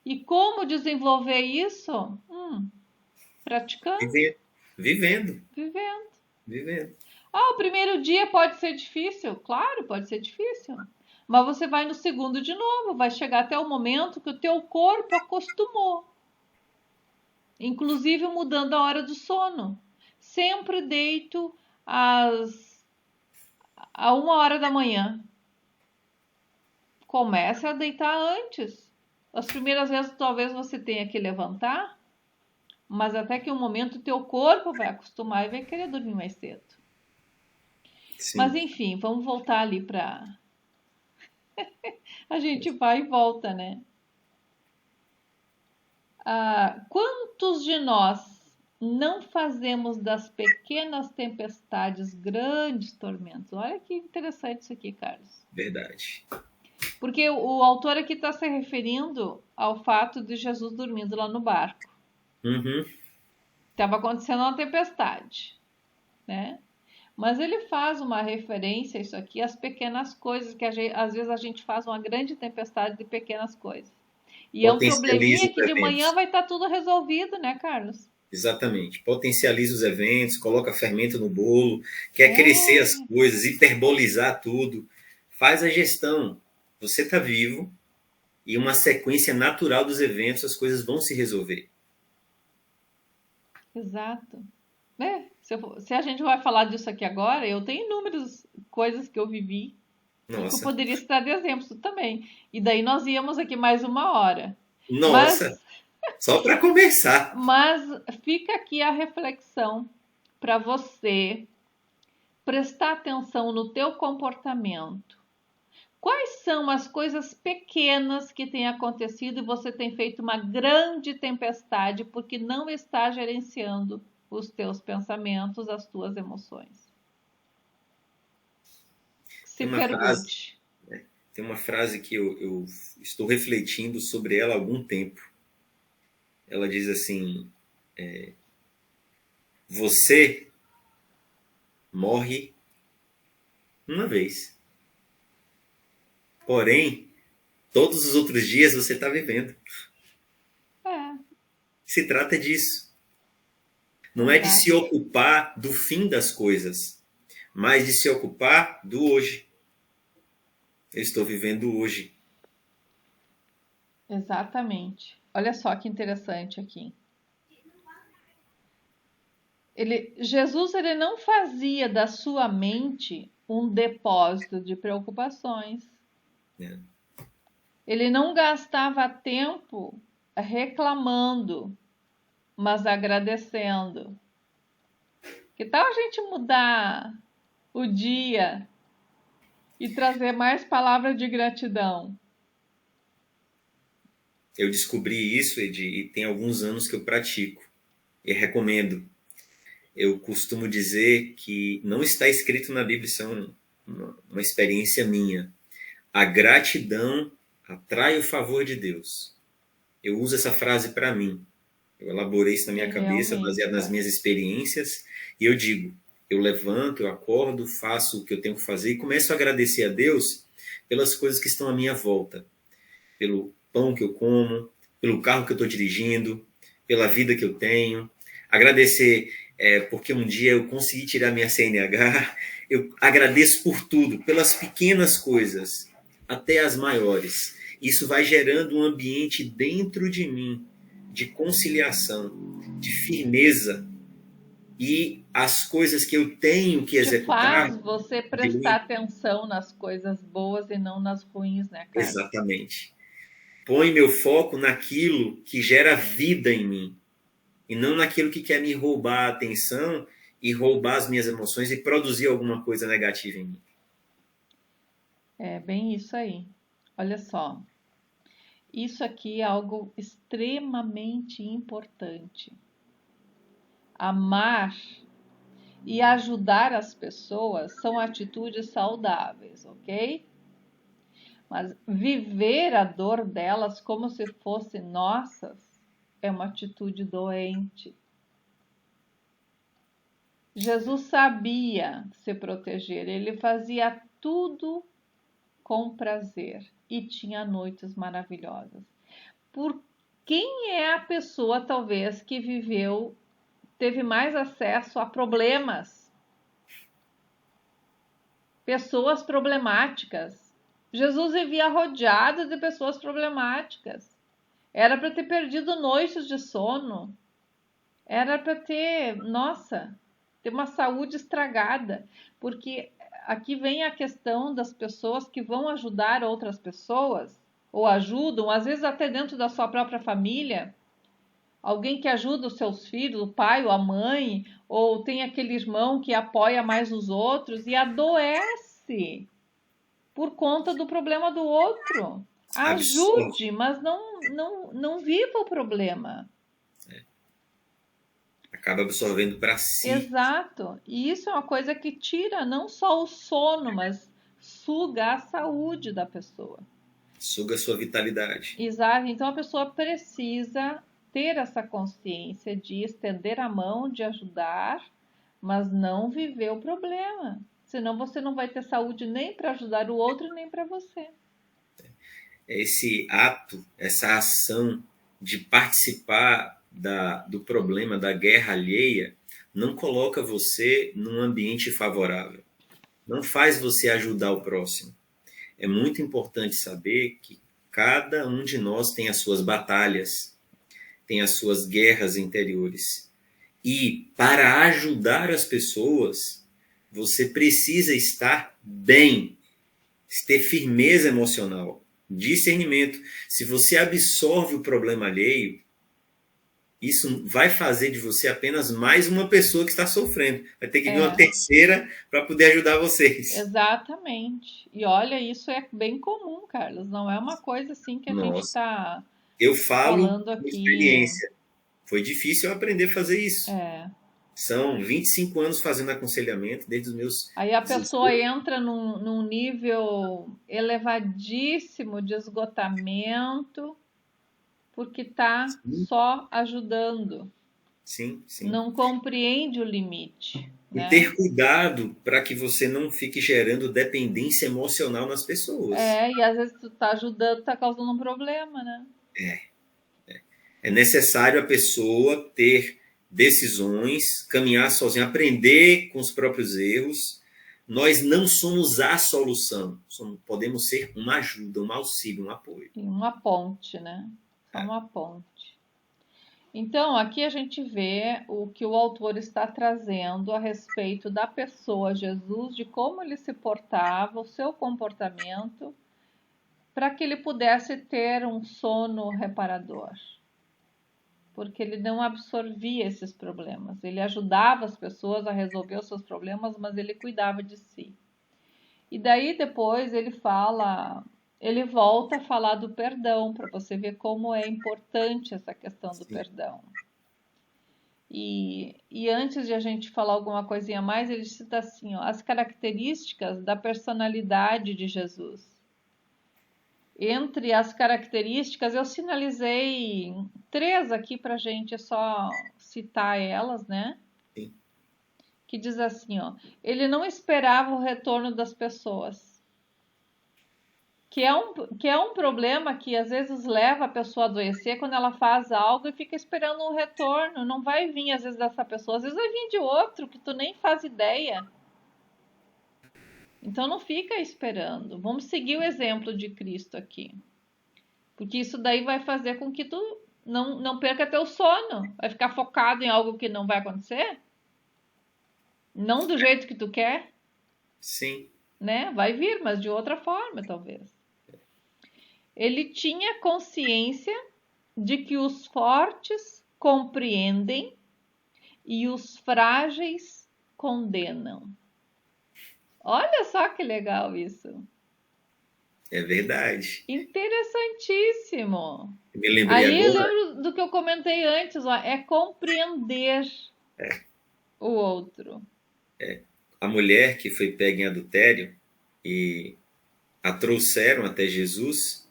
E como desenvolver isso? Praticando, Vivendo. Vivendo. vivendo. Vivendo. Ah, o primeiro dia pode ser difícil? Claro, pode ser difícil. Mas você vai no segundo de novo, vai chegar até o momento que o teu corpo acostumou. Inclusive mudando a hora do sono. Sempre deito a 1 hora da manhã. Comece a deitar antes. As primeiras vezes talvez você tenha que levantar, mas até que um momento o teu corpo vai acostumar e vai querer dormir mais cedo. Mas Sim. enfim, vamos voltar ali para... A gente vai e volta, né? Quantos de nós não fazemos das pequenas tempestades grandes tormentos? Olha que interessante isso aqui, Carlos. Verdade. Porque o autor aqui está se referindo ao fato de Jesus dormindo lá no barco. Uhum. Estava acontecendo uma tempestade, né? Mas ele faz uma referência, isso aqui, às pequenas coisas, que às vezes a gente faz uma grande tempestade de pequenas coisas. E é um Potencializa probleminha os que de manhã eventos. vai estar tudo resolvido, né, Carlos? Exatamente. Potencializa os eventos, coloca fermento no bolo, quer crescer as É, coisas, hiperbolizar tudo. Faz a gestão. Você está vivo e uma sequência natural dos eventos, as coisas vão se resolver. exato. Né? Se a gente vai falar disso aqui agora, eu tenho inúmeras coisas que eu vivi e que eu Nossa. poderia citar de exemplos também. E daí nós íamos aqui mais 1 hora. Nossa. Mas, Só para começar. mas fica aqui a reflexão para você prestar atenção no teu comportamento. Quais são as coisas pequenas que têm acontecido e você tem feito uma grande tempestade porque não está gerenciando os teus pensamentos, as tuas emoções? Se Tem uma frase, pergunte. tem uma frase que eu estou refletindo sobre ela há algum tempo. Ela diz assim: você morre uma vez. Porém, todos os outros dias você está vivendo. É, Se trata disso. Não é de se exato, ocupar do fim das coisas, mas de se ocupar do hoje. Eu estou vivendo hoje. exatamente. Olha só que interessante aqui. Jesus ele não fazia da sua mente um depósito de preocupações. Né? Ele não gastava tempo reclamando, mas agradecendo. Que tal a gente mudar o dia e trazer mais palavras de gratidão? Eu descobri isso, Edi, e tem alguns anos que eu pratico. E recomendo. Eu costumo dizer que não está escrito na Bíblia, isso é uma experiência minha. A gratidão atrai o favor de Deus. Eu uso essa frase para mim. Eu elaborei isso na minha cabeça, Realmente, baseado nas cara. minhas experiências, e eu digo: eu levanto, eu acordo, faço o que eu tenho que fazer e começo a agradecer a Deus pelas coisas que estão à minha volta, pelo pão que eu como, pelo carro que eu estou dirigindo, pela vida que eu tenho. Agradecer porque um dia eu consegui tirar minha CNH. Eu agradeço por tudo, pelas pequenas coisas até as maiores. Isso vai gerando um ambiente dentro de mim de conciliação, de firmeza, e as coisas que eu tenho que Te executar, faz você eu... prestar atenção nas coisas boas e não nas ruins, né, Carlos? Exatamente. Põe meu foco naquilo que gera vida em mim e não naquilo que quer me roubar a atenção e roubar as minhas emoções e produzir alguma coisa negativa em mim. É bem isso aí. Olha só, isso aqui é algo extremamente importante. Amar e ajudar as pessoas são atitudes saudáveis, ok? Mas viver a dor delas como se fosse nossas é uma atitude doente. Jesus sabia se proteger, ele fazia tudo com prazer e tinha noites maravilhosas. Por Quem é a pessoa, talvez, que teve mais acesso a problemas? Pessoas problemáticas. Jesus vivia rodeado de pessoas problemáticas. Era para ter perdido noites de sono. Era para ter, nossa, ter uma saúde estragada. Porque aqui vem a questão das pessoas que vão ajudar outras pessoas, ou ajudam, às vezes até dentro da sua própria família. Alguém que ajuda os seus filhos, o pai ou a mãe, ou tem aquele irmão que apoia mais os outros e adoece por conta do problema do outro. Absorve. Ajude, mas não viva o problema. Acaba absorvendo para si. Exato. E isso é uma coisa que tira não só o sono, mas suga a saúde da pessoa. Suga a sua vitalidade. Exato. Então a pessoa precisa ter essa consciência de estender a mão, de ajudar, mas não viver o problema. Senão você não vai ter saúde nem para ajudar o outro, nem para você. Esse ato, essa ação de participar do problema, da guerra alheia, não coloca você num ambiente favorável. Não faz você ajudar o próximo. É muito importante saber que cada um de nós tem as suas batalhas, tem as suas guerras interiores. E para ajudar as pessoas, você precisa estar bem, ter firmeza emocional, discernimento. Se você absorve o problema alheio, isso vai fazer de você apenas mais uma pessoa que está sofrendo. Vai ter que vir uma terceira para poder ajudar vocês. Exatamente. E olha, isso é bem comum, Carlos. Não é uma coisa assim que a gente Nossa, está eu falo falando por aqui. experiência. Foi difícil eu aprender a fazer isso. São 25 anos fazendo aconselhamento, desde os meus Aí a 16. pessoa entra num nível elevadíssimo de esgotamento, porque está só ajudando. Sim, sim. Não compreende o limite. E Né? ter cuidado para que você não fique gerando dependência emocional nas pessoas. E às vezes tu tá ajudando, tá causando um problema, né? É necessário a pessoa ter decisões, caminhar sozinha, aprender com os próprios erros. Nós não somos a solução, podemos ser uma ajuda, um auxílio, um apoio. Uma ponte, né? Só uma ponte. Então, aqui a gente vê o que o autor está trazendo a respeito da pessoa Jesus, de como ele se portava, o seu comportamento, para que ele pudesse ter um sono reparador. Porque ele não absorvia esses problemas. Ele ajudava as pessoas a resolver os seus problemas, mas ele cuidava de si. E daí depois ele volta a falar do perdão, para você ver como é importante essa questão do perdão. E antes de a gente falar alguma coisinha a mais, ele cita assim, ó, as características da personalidade de Jesus. Entre as características, eu sinalizei 3 aqui para a gente só citar elas, né? Sim. Que diz assim, ó, ele não esperava o retorno das pessoas. Que é um problema que às vezes leva a pessoa a adoecer quando ela faz algo e fica esperando um retorno. Não vai vir às vezes dessa pessoa, às vezes vai vir de outro que tu nem faz ideia. Então não fica esperando. Vamos seguir o exemplo de Cristo aqui. Porque isso daí vai fazer com que tu não perca teu sono. Vai ficar focado em algo que não vai acontecer? Não do jeito que tu quer? Sim. Né? Vai vir, mas de outra forma, talvez. Ele tinha consciência de que os fortes compreendem e os frágeis condenam. Olha só que legal isso. É verdade. Interessantíssimo. Me lembrei Aí agora. eu lembro do que eu comentei antes, ó, é compreender o outro. A mulher que foi pega em adultério e a trouxeram até Jesus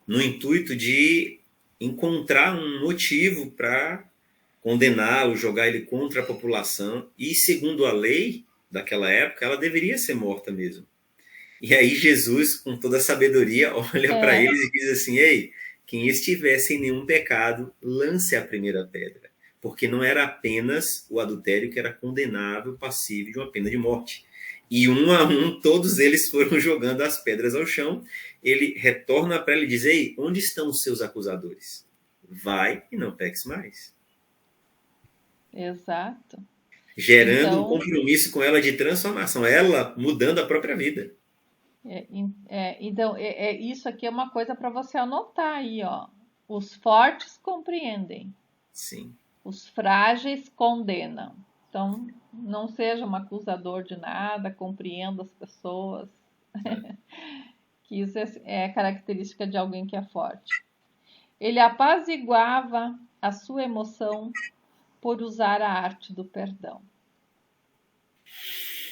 no intuito de encontrar um motivo para condená-lo, jogar ele contra a população. E, segundo a lei daquela época, ela deveria ser morta mesmo. E aí Jesus, com toda a sabedoria, olha para eles e diz assim, ei, quem estiver sem nenhum pecado, lance a primeira pedra. Porque não era apenas o adultério que era condenável, passível de uma pena de morte. E um a um, todos eles foram jogando as pedras ao chão. Ele retorna para ele e diz: ei, onde estão os seus acusadores? Vai e não peques mais. Exato. Gerando um Então, compromisso com ela de transformação, ela mudando a própria vida. isso aqui é uma coisa para você anotar aí, ó. Os fortes compreendem, Sim, os frágeis condenam. Então, não seja um acusador de nada, compreenda as pessoas, que isso é característica de alguém que é forte. Ele apaziguava a sua emoção por usar a arte do perdão.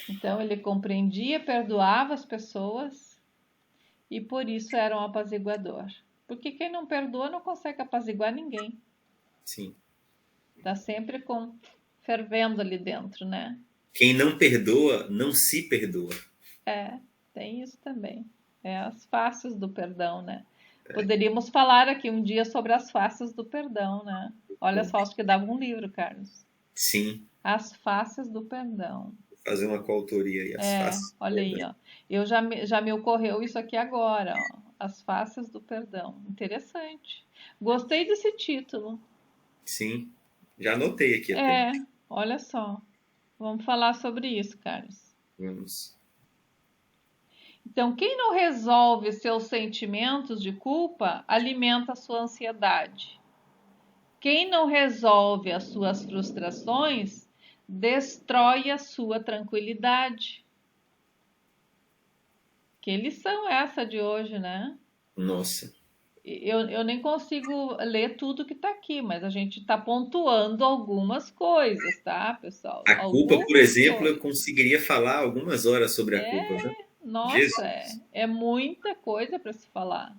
Então, ele compreendia, perdoava as pessoas e por isso era um apaziguador. Porque quem não perdoa não consegue apaziguar ninguém. sim. Tá sempre fervendo ali dentro, né? Quem não perdoa, não se perdoa. Tem isso também. É as faces do perdão, né? Poderíamos falar aqui um dia sobre as faces do perdão, né? Olha Bom, só, acho que dava um livro, Carlos. sim, As faces do perdão. fazer uma coautoria aí, as faces. Olha aí, ó. Já me ocorreu isso aqui agora, ó. As faces do perdão. Interessante. Gostei desse título. Sim, já anotei aqui até. Olha só. Vamos falar sobre isso, Carlos. Vamos. Então, quem não resolve seus sentimentos de culpa alimenta a sua ansiedade. Quem não resolve as suas frustrações destrói a sua tranquilidade. Que lição é essa de hoje, né? Nossa. Eu nem consigo ler tudo que está aqui, mas a gente está pontuando algumas coisas, tá, pessoal? A culpa, por Algumas exemplo, eu coisas. conseguiria falar algumas horas sobre a culpa, viu? Nossa, Jesus. é muita coisa para se falar.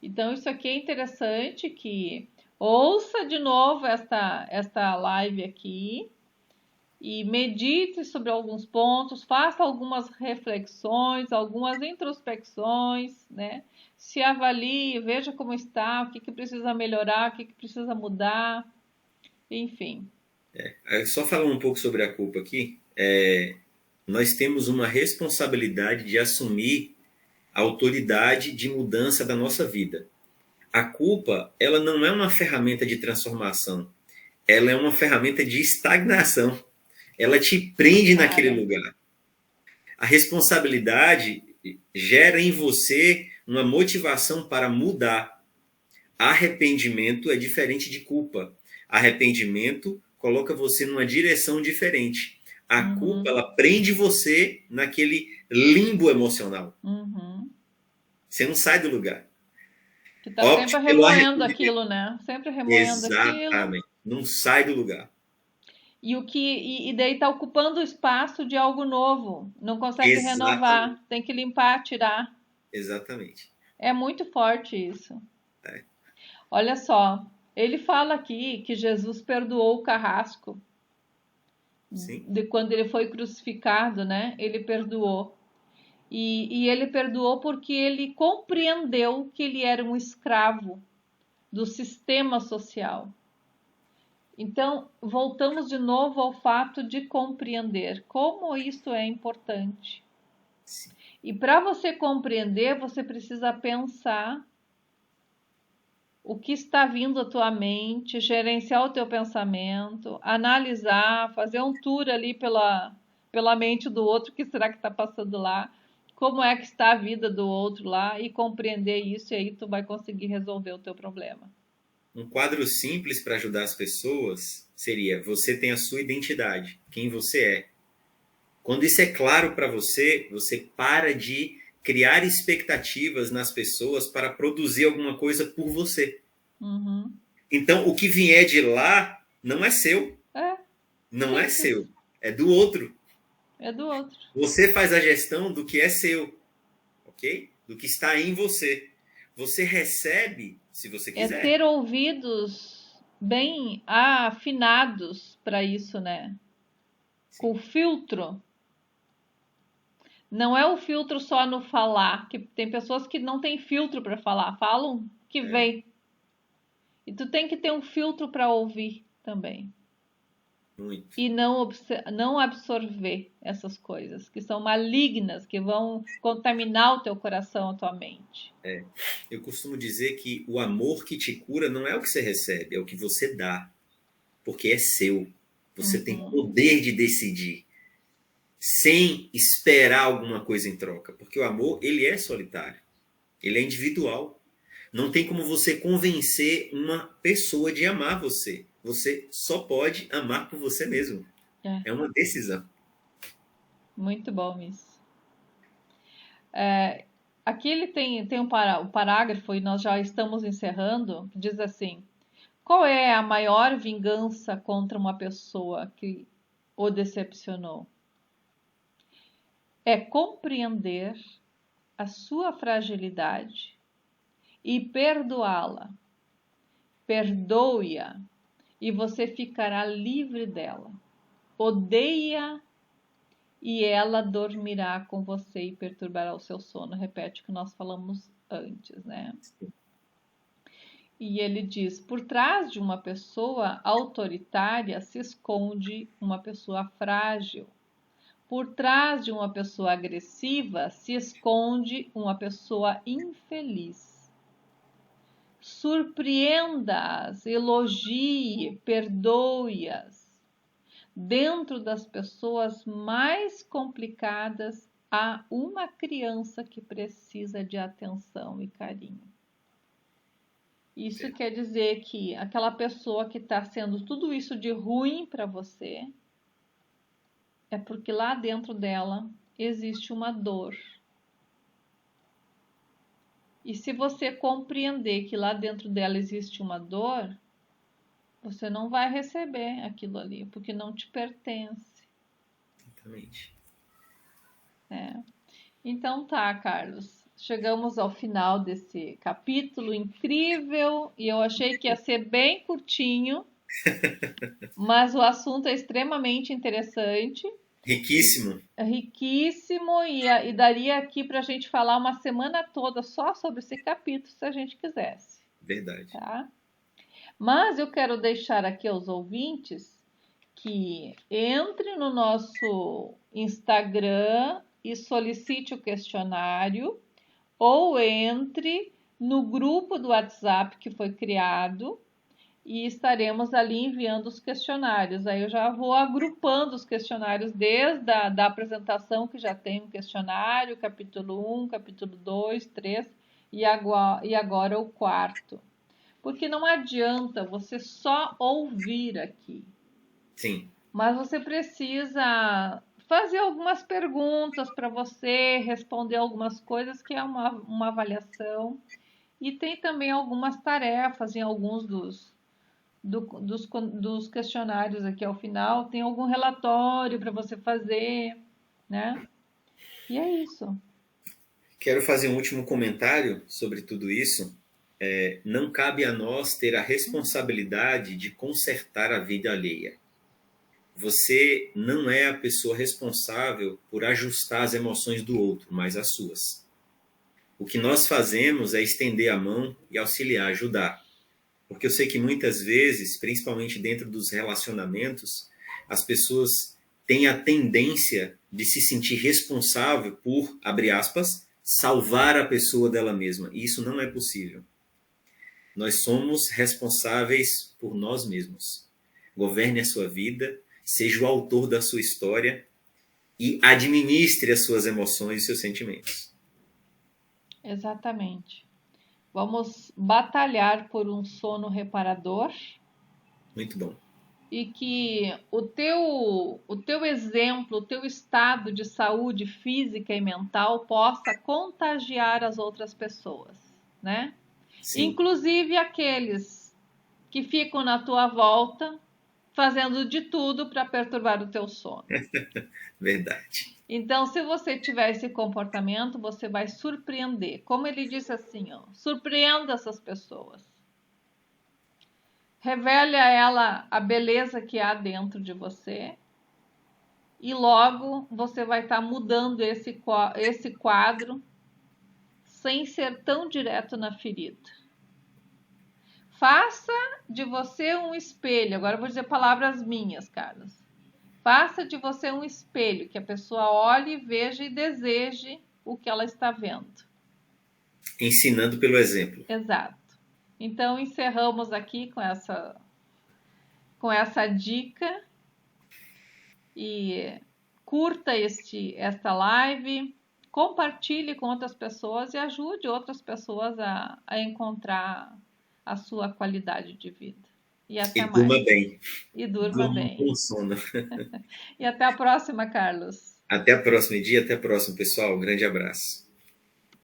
Então, isso aqui é interessante que ouça de novo esta live aqui e medite sobre alguns pontos, faça algumas reflexões, algumas introspecções, né? Se avalie, veja como está, o que que precisa melhorar, o que que precisa mudar, enfim. Só falando um pouco sobre a culpa aqui, nós temos uma responsabilidade de assumir a autoridade de mudança da nossa vida. A culpa, ela não é uma ferramenta de transformação, ela é uma ferramenta de estagnação. Ela te prende naquele Para. lugar. A responsabilidade gera em você uma motivação para mudar. Arrependimento é diferente de culpa. Arrependimento coloca você numa direção diferente. A culpa, Uhum, ela prende você naquele limbo emocional. uhum. Você não sai do lugar. Que tá Opte sempre pelo remoendo arrependimento. aquilo, né? Sempre remoendo aquilo. Exatamente. Não sai do lugar. E daí tá ocupando o espaço de algo novo. Não consegue Exatamente. renovar, tem que limpar, tirar. Exatamente. É muito forte isso. É. Olha só, ele fala aqui que Jesus perdoou o carrasco Sim. de quando ele foi crucificado, né? Ele perdoou. E ele perdoou porque ele compreendeu que ele era um escravo do sistema social. Então, voltamos de novo ao fato de compreender como isso é importante. Sim. E para você compreender, você precisa pensar o que está vindo à tua mente, gerenciar o teu pensamento, analisar, fazer um tour ali pela mente do outro, o que será que está passando lá, como é que está a vida do outro lá e compreender isso, e aí tu vai conseguir resolver o teu problema. Um quadro simples para ajudar as pessoas seria: você tem a sua identidade, quem você é. Quando isso é claro para você, você para de criar expectativas nas pessoas para produzir alguma coisa por você. Uhum. Então, o que vier de lá não é seu, É não é simples, seu, é do outro. é do outro. Você faz a gestão do que é seu, ok? Do que está em você. Você recebe se você É quiser. ter ouvidos bem afinados para isso, né? Sim. Com filtro. Não é o filtro só no falar, que tem pessoas que não têm filtro para falar, falam o que vem. E tu tem que ter um filtro para ouvir também. Muito. E não absorver essas coisas que são malignas, que vão contaminar o teu coração, a tua mente. Eu costumo dizer que o amor que te cura não é o que você recebe, é o que você dá. Porque é seu. Você tem poder de decidir. Sem esperar alguma coisa em troca. Porque o amor, ele é solitário. Ele é individual. Não tem como você convencer uma pessoa de amar você. Você só pode amar por você mesmo. É uma decisão. Muito bom isso. Aqui ele tem um parágrafo, e nós já estamos encerrando, que diz assim: qual é a maior vingança contra uma pessoa que o decepcionou? É compreender a sua fragilidade e perdoá-la. Perdoe-a e você ficará livre dela. Odeie-a e ela dormirá com você e perturbará o seu sono. Repete o que nós falamos antes, né? E ele diz: por trás de uma pessoa autoritária se esconde uma pessoa frágil. Por trás de uma pessoa agressiva se esconde uma pessoa infeliz. Surpreenda-as, elogie, perdoe-as. Dentro das pessoas mais complicadas há uma criança que precisa de atenção e carinho. Isso quer dizer que aquela pessoa que está sendo tudo isso de ruim para você é porque lá dentro dela existe uma dor. E se você compreender que lá dentro dela existe uma dor, você não vai receber aquilo ali, porque não te pertence. Exatamente. Então tá, Carlos. Chegamos ao final desse capítulo incrível e eu achei que ia ser bem curtinho, mas o assunto é extremamente interessante. Riquíssimo. É riquíssimo e daria aqui para a gente falar uma semana toda só sobre esse capítulo, se a gente quisesse. Verdade. Tá? Mas eu quero deixar aqui aos ouvintes que entre no nosso Instagram e solicite o questionário, ou entre no grupo do WhatsApp que foi criado e estaremos ali enviando os questionários. Aí eu já vou agrupando os questionários desde a apresentação, que já tem um questionário, capítulo 1, capítulo 2, 3 e agora o quarto. Porque não adianta você só ouvir aqui. Sim. Mas você precisa fazer algumas perguntas para você, responder algumas coisas, que é uma avaliação. E tem também algumas tarefas em alguns dos questionários aqui ao final. Tem algum relatório para você fazer, né? E é isso. Quero fazer um último comentário sobre tudo isso. Não cabe a nós ter a responsabilidade de consertar a vida alheia. Você não é a pessoa responsável por ajustar as emoções do outro, mas as suas. O que nós fazemos é estender a mão e auxiliar, ajudar. Porque eu sei que muitas vezes, principalmente dentro dos relacionamentos, as pessoas têm a tendência de se sentir responsável por, abre aspas, salvar a pessoa dela mesma. E isso não é possível. Nós somos responsáveis por nós mesmos. Governe a sua vida, seja o autor da sua história e administre as suas emoções e seus sentimentos. Exatamente. Vamos batalhar por um sono reparador. Muito bom. E que o teu exemplo, o teu estado de saúde física e mental possa contagiar as outras pessoas, né? Sim. Inclusive aqueles que ficam na tua volta fazendo de tudo para perturbar o teu sono. Verdade. Então, se você tiver esse comportamento, você vai surpreender. Como ele disse assim, ó, surpreenda essas pessoas. Revele a ela a beleza que há dentro de você e logo você vai estar mudando esse quadro sem ser tão direto na ferida. Faça de você um espelho. Agora eu vou dizer palavras minhas, Carlos. Faça de você um espelho, que a pessoa olhe, veja e deseje o que ela está vendo. Ensinando pelo exemplo. Exato. Então encerramos aqui com essa dica e curta esta live, compartilhe com outras pessoas e ajude outras pessoas a encontrar a sua qualidade de vida. E até E durma mais. bem. E durma Durma bem. com sono. E até a próxima, Carlos. Até a próxima dia, até a próxima, pessoal. Um grande abraço.